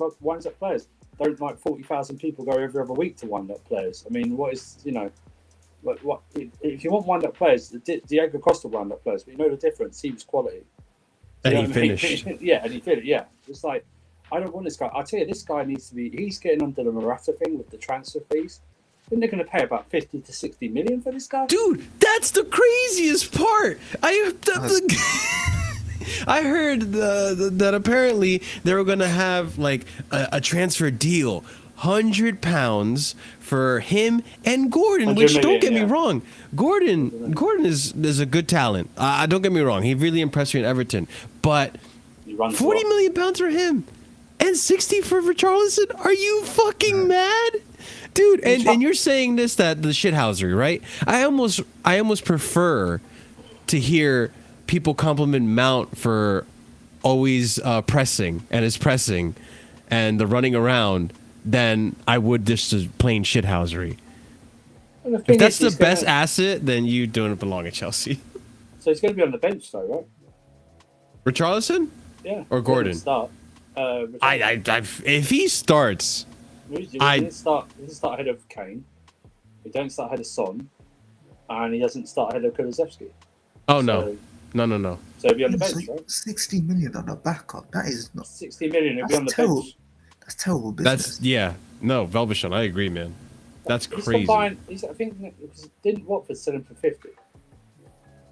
players. Don't like 40,000 people go every other week to wind up players. I mean, what is, what if you want wind up players, Diego Costa wind up players, but you know the difference. He was quality. And he finished. Yeah, and he did it. Yeah, it's like, I don't want this guy. I tell you, this guy needs to be. He's getting under the Morata thing with the transfer fees. Then they're going to pay about 50 to 60 million for this guy. Dude, that's the craziest part. I heard that apparently they were gonna have like a transfer deal, £100 for him and Gordon. Which don't get me wrong, Gordon is a good talent. Don't get me wrong, he really impressed me in Everton. But £40 million for him and 60 for Richarlison? Are you fucking mad? Dude, and you're saying that the shithousery, right? I almost prefer to hear people compliment Mount for always pressing and his pressing and the running around than I would just plain shithousery. If that's the best asset, then you don't belong at Chelsea. So he's going to be on the bench, though, right? Richarlison? Yeah. Or Gordon? Start. If he starts, he doesn't start ahead of Kane. He don't start ahead of Son, and he doesn't start ahead of Kulusevski. Oh no. No. So he'll be on the bench, right? 60 million on a backup. That is not 60 million. He'll be on the bench. That's terrible business. Velvishon, I agree, man. That's crazy. I think didn't Watford sell him for 50?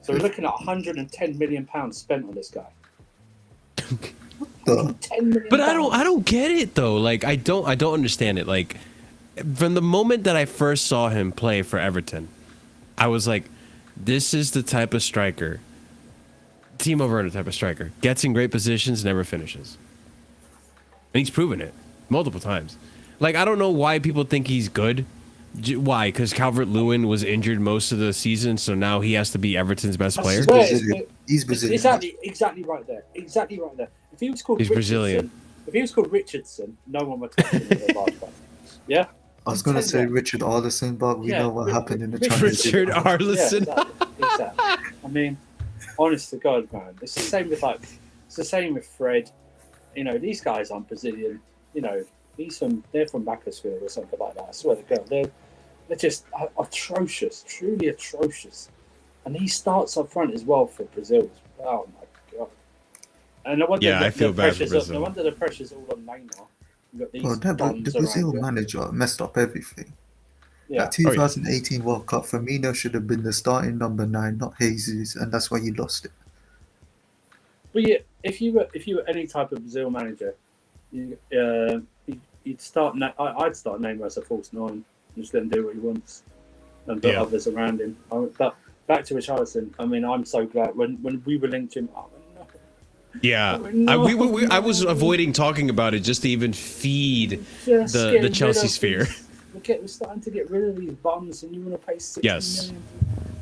So we're looking at 110 million pounds spent on this guy. 10 million. But I don't get it though. Like I don't understand it. Like from the moment that I first saw him play for Everton, I was like, this is the type of striker. Timo Werner type of striker. Gets in great positions, never finishes. And he's proven it multiple times. Like, I don't know why people think he's good. Why? Because Calvert-Lewin was injured most of the season, so now he has to be Everton's best player? He's Brazilian. Exactly right there. Exactly right there. If he was called Brazilian. If he was called Richardson, no one would touch him in a large part. Yeah? I was going to say Richard Arlison, but we know what happened in the Championship. Richard Arlison. Yeah, exactly. I mean, honest to God, man. It's the same with Fred. These guys aren't Brazilian. They're from Macclesfield or something like that. I swear to God, they're just atrocious, truly atrocious. And he starts up front as well for Brazil. Oh my God! And no wonder I feel bad for Brazil. No wonder the pressure's all on Neymar. The Brazil manager messed up everything. Yeah. That 2018 World Cup, Firmino should have been the starting number 9, not Jesus, and that's why you lost it. But yeah, if you were any type of Brazil manager, you'd start. I'd start Neymar as a false 9 and just let him do what he wants and put others around him. But back to Richarlison. I mean, I'm so glad when we were linked to him. I was avoiding talking about it just to even feed the Chelsea sphere. We're starting to get rid of these bums, and you want to pay 60 million.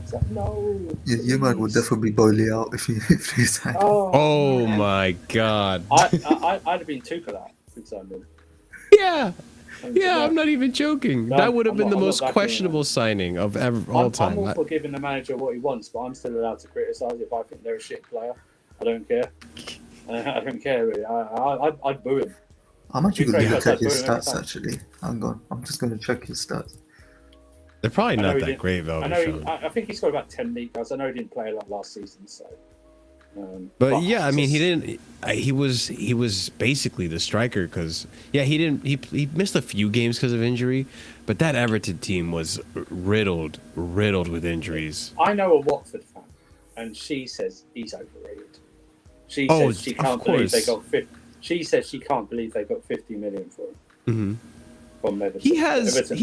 It's like, no. Your man would definitely boil you out if he's like. Oh my God. I'd have been too for that, for example. Yeah. Yeah, I'm not even joking. That would have been the most questionable signing of all time. I'm all for giving the manager what he wants, but I'm still allowed to criticise if I think they're a shit player. I don't care. I don't care really. I'd boo him. I'm actually going to check his stats actually. Hang on. I'm just going to check his stats. They're probably not that great though. I think he's got about 10 league goals. I know he didn't play a lot last season, so. But yeah, I mean, he didn't. He was basically the striker because he didn't. He missed a few games because of injury, but that Everton team was riddled with injuries. I know a Watford fan, and she says he's overrated. She says she can't believe they got 50. She says she can't believe they got 50 million for him. Mm-hmm. from Everton. He has 50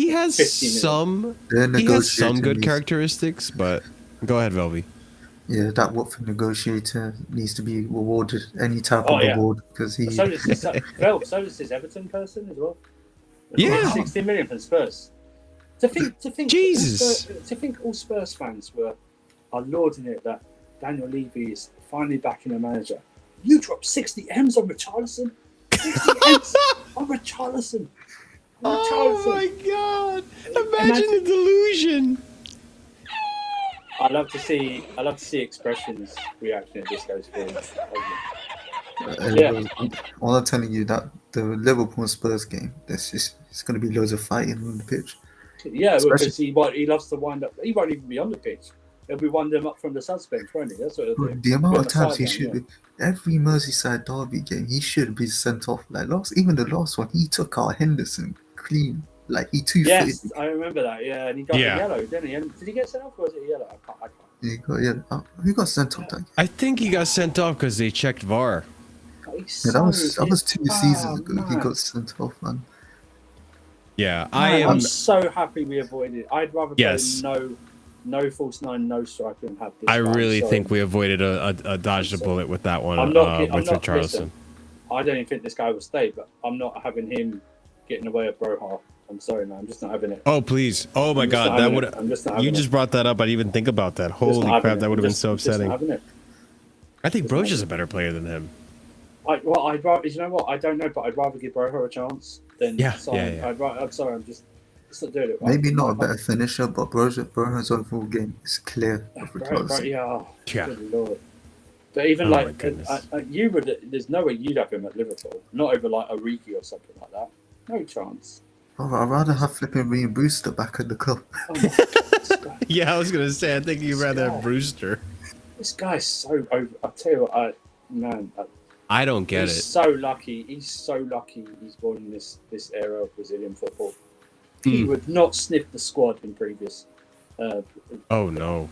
million. some good characteristics, but go ahead, Velvy. Yeah, that Watford negotiator needs to be rewarded any type of reward because he. So does this Everton person as well. Yeah, 60 million from Spurs. To think, Jesus. To think all Spurs fans are lauding it that Daniel Levy is finally backing a manager. You dropped 60 M's on Richardlison. 60 M's on Richardlison. Oh my God! Imagine the delusion. I love to see expressions reaction if this goes forward. All I'm telling you that the Liverpool Spurs game, it's going to be loads of fighting on the pitch. Yeah, because he loves to wind up. He won't even be on the pitch. He'll be winding them up from the suspense, won't he? That's what he'll do. The amount of times he should be, every Merseyside derby game, he should be sent off. Like even the last one, he took out Henderson clean. Like he two-footed. Yes, I remember that. Yeah, and he got a yellow, didn't he? And did he get sent off or was it a yellow? I can't. He got who got sent off that game? I think he got sent off because they checked VAR. That was 2 seasons ago. Man. He got sent off, man. Yeah, I'm so happy we avoided it. I'd rather play no false nine, no striker and have this. I really think we avoided a dodged a bullet with that one. With Richarlison. I don't even think this guy will stay, but I'm not having him getting away at Broha. I'm sorry, man. I'm just not having it. Oh please! Oh my God! That would. You just brought that up. I didn't even think about that. Holy crap! That would have been so upsetting. I think Broja's is a better player than him. I'd rather. You know what? I don't know, but I'd rather give Broja a chance than. I'm sorry. I'm just not doing it. Maybe not a better finisher, but Broja's overall game is clear. Good Lord. But even you would. There's no way you'd have him at Liverpool. Not over like Origi or something like that. No chance. Oh, I'd rather have flipping Ryan Brewster back at the club. Yeah, I was gonna say. I think you'd rather have Brewster. This guy's so over. I tell you what, I don't get it. He's so lucky. He's so lucky. He's born in this era of Brazilian football. He would not sniff the squad in previous. Oh no.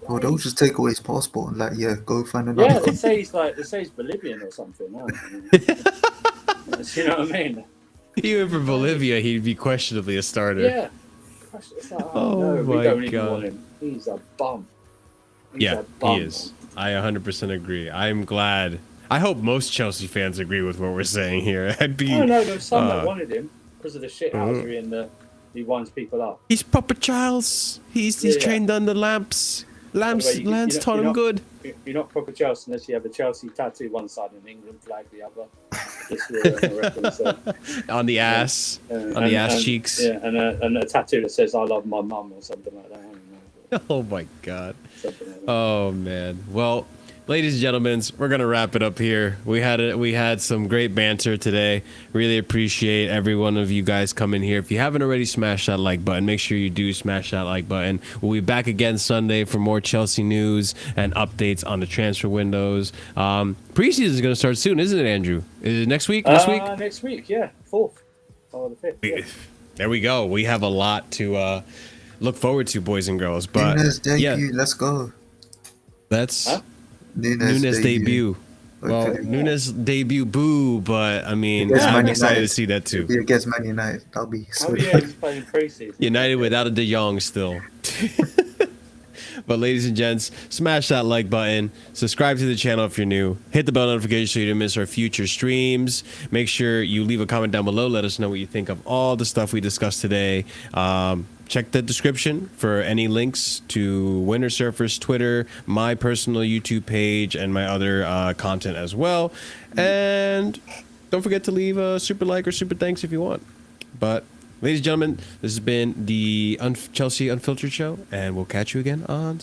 Well, they'll just take away his passport and go find another. Yeah, they say he's Bolivian or something. You know what I mean? Even for Bolivia, he'd be questionably a starter. Yeah. It's like, no, we don't even want him. He's a bum. He is. I 100% agree. I'm glad. I hope most Chelsea fans agree with what we're saying here. No, there's some that wanted him because of the shithousery and he winds people up. He's Papa Charles. He's trained under Lance taught him good. You're not proper Chelsea unless you have a Chelsea tattoo one side and an England flag the other. On the ass, on the ass cheeks. Yeah, and a tattoo that says "I love my mum" or something like that. I don't know, oh my God. Oh man. Well, ladies and gentlemen, we're gonna wrap it up here. We had some great banter today. Really appreciate every one of you guys coming here. If you haven't already, smash that like button. Make sure you do smash that like button. We'll be back again Sunday for more Chelsea news and updates on the transfer windows. Preseason is gonna start soon, isn't it, Andrew? Is it next week? Next week, yeah, 4th or the 5th. Yeah. There we go. We have a lot to look forward to, boys and girls. But let's go. Nunes debut. Well, Nunes debut, boo, but I mean, I'm excited to see that too. If he against Man United, that'll be sweet. He's playing preseason. United without a De Jong still. But ladies and gents, smash that like button. Subscribe to the channel if you're new. Hit the bell notification so you don't miss our future streams. Make sure you leave a comment down below. Let us know what you think of all the stuff we discussed today. Check the description for any links to Winter Surfer's Twitter, my personal YouTube page, and my other content as well. And don't forget to leave a super like or super thanks if you want. But ladies and gentlemen, this has been the Chelsea Unfiltered Show, and we'll catch you again on Sunday.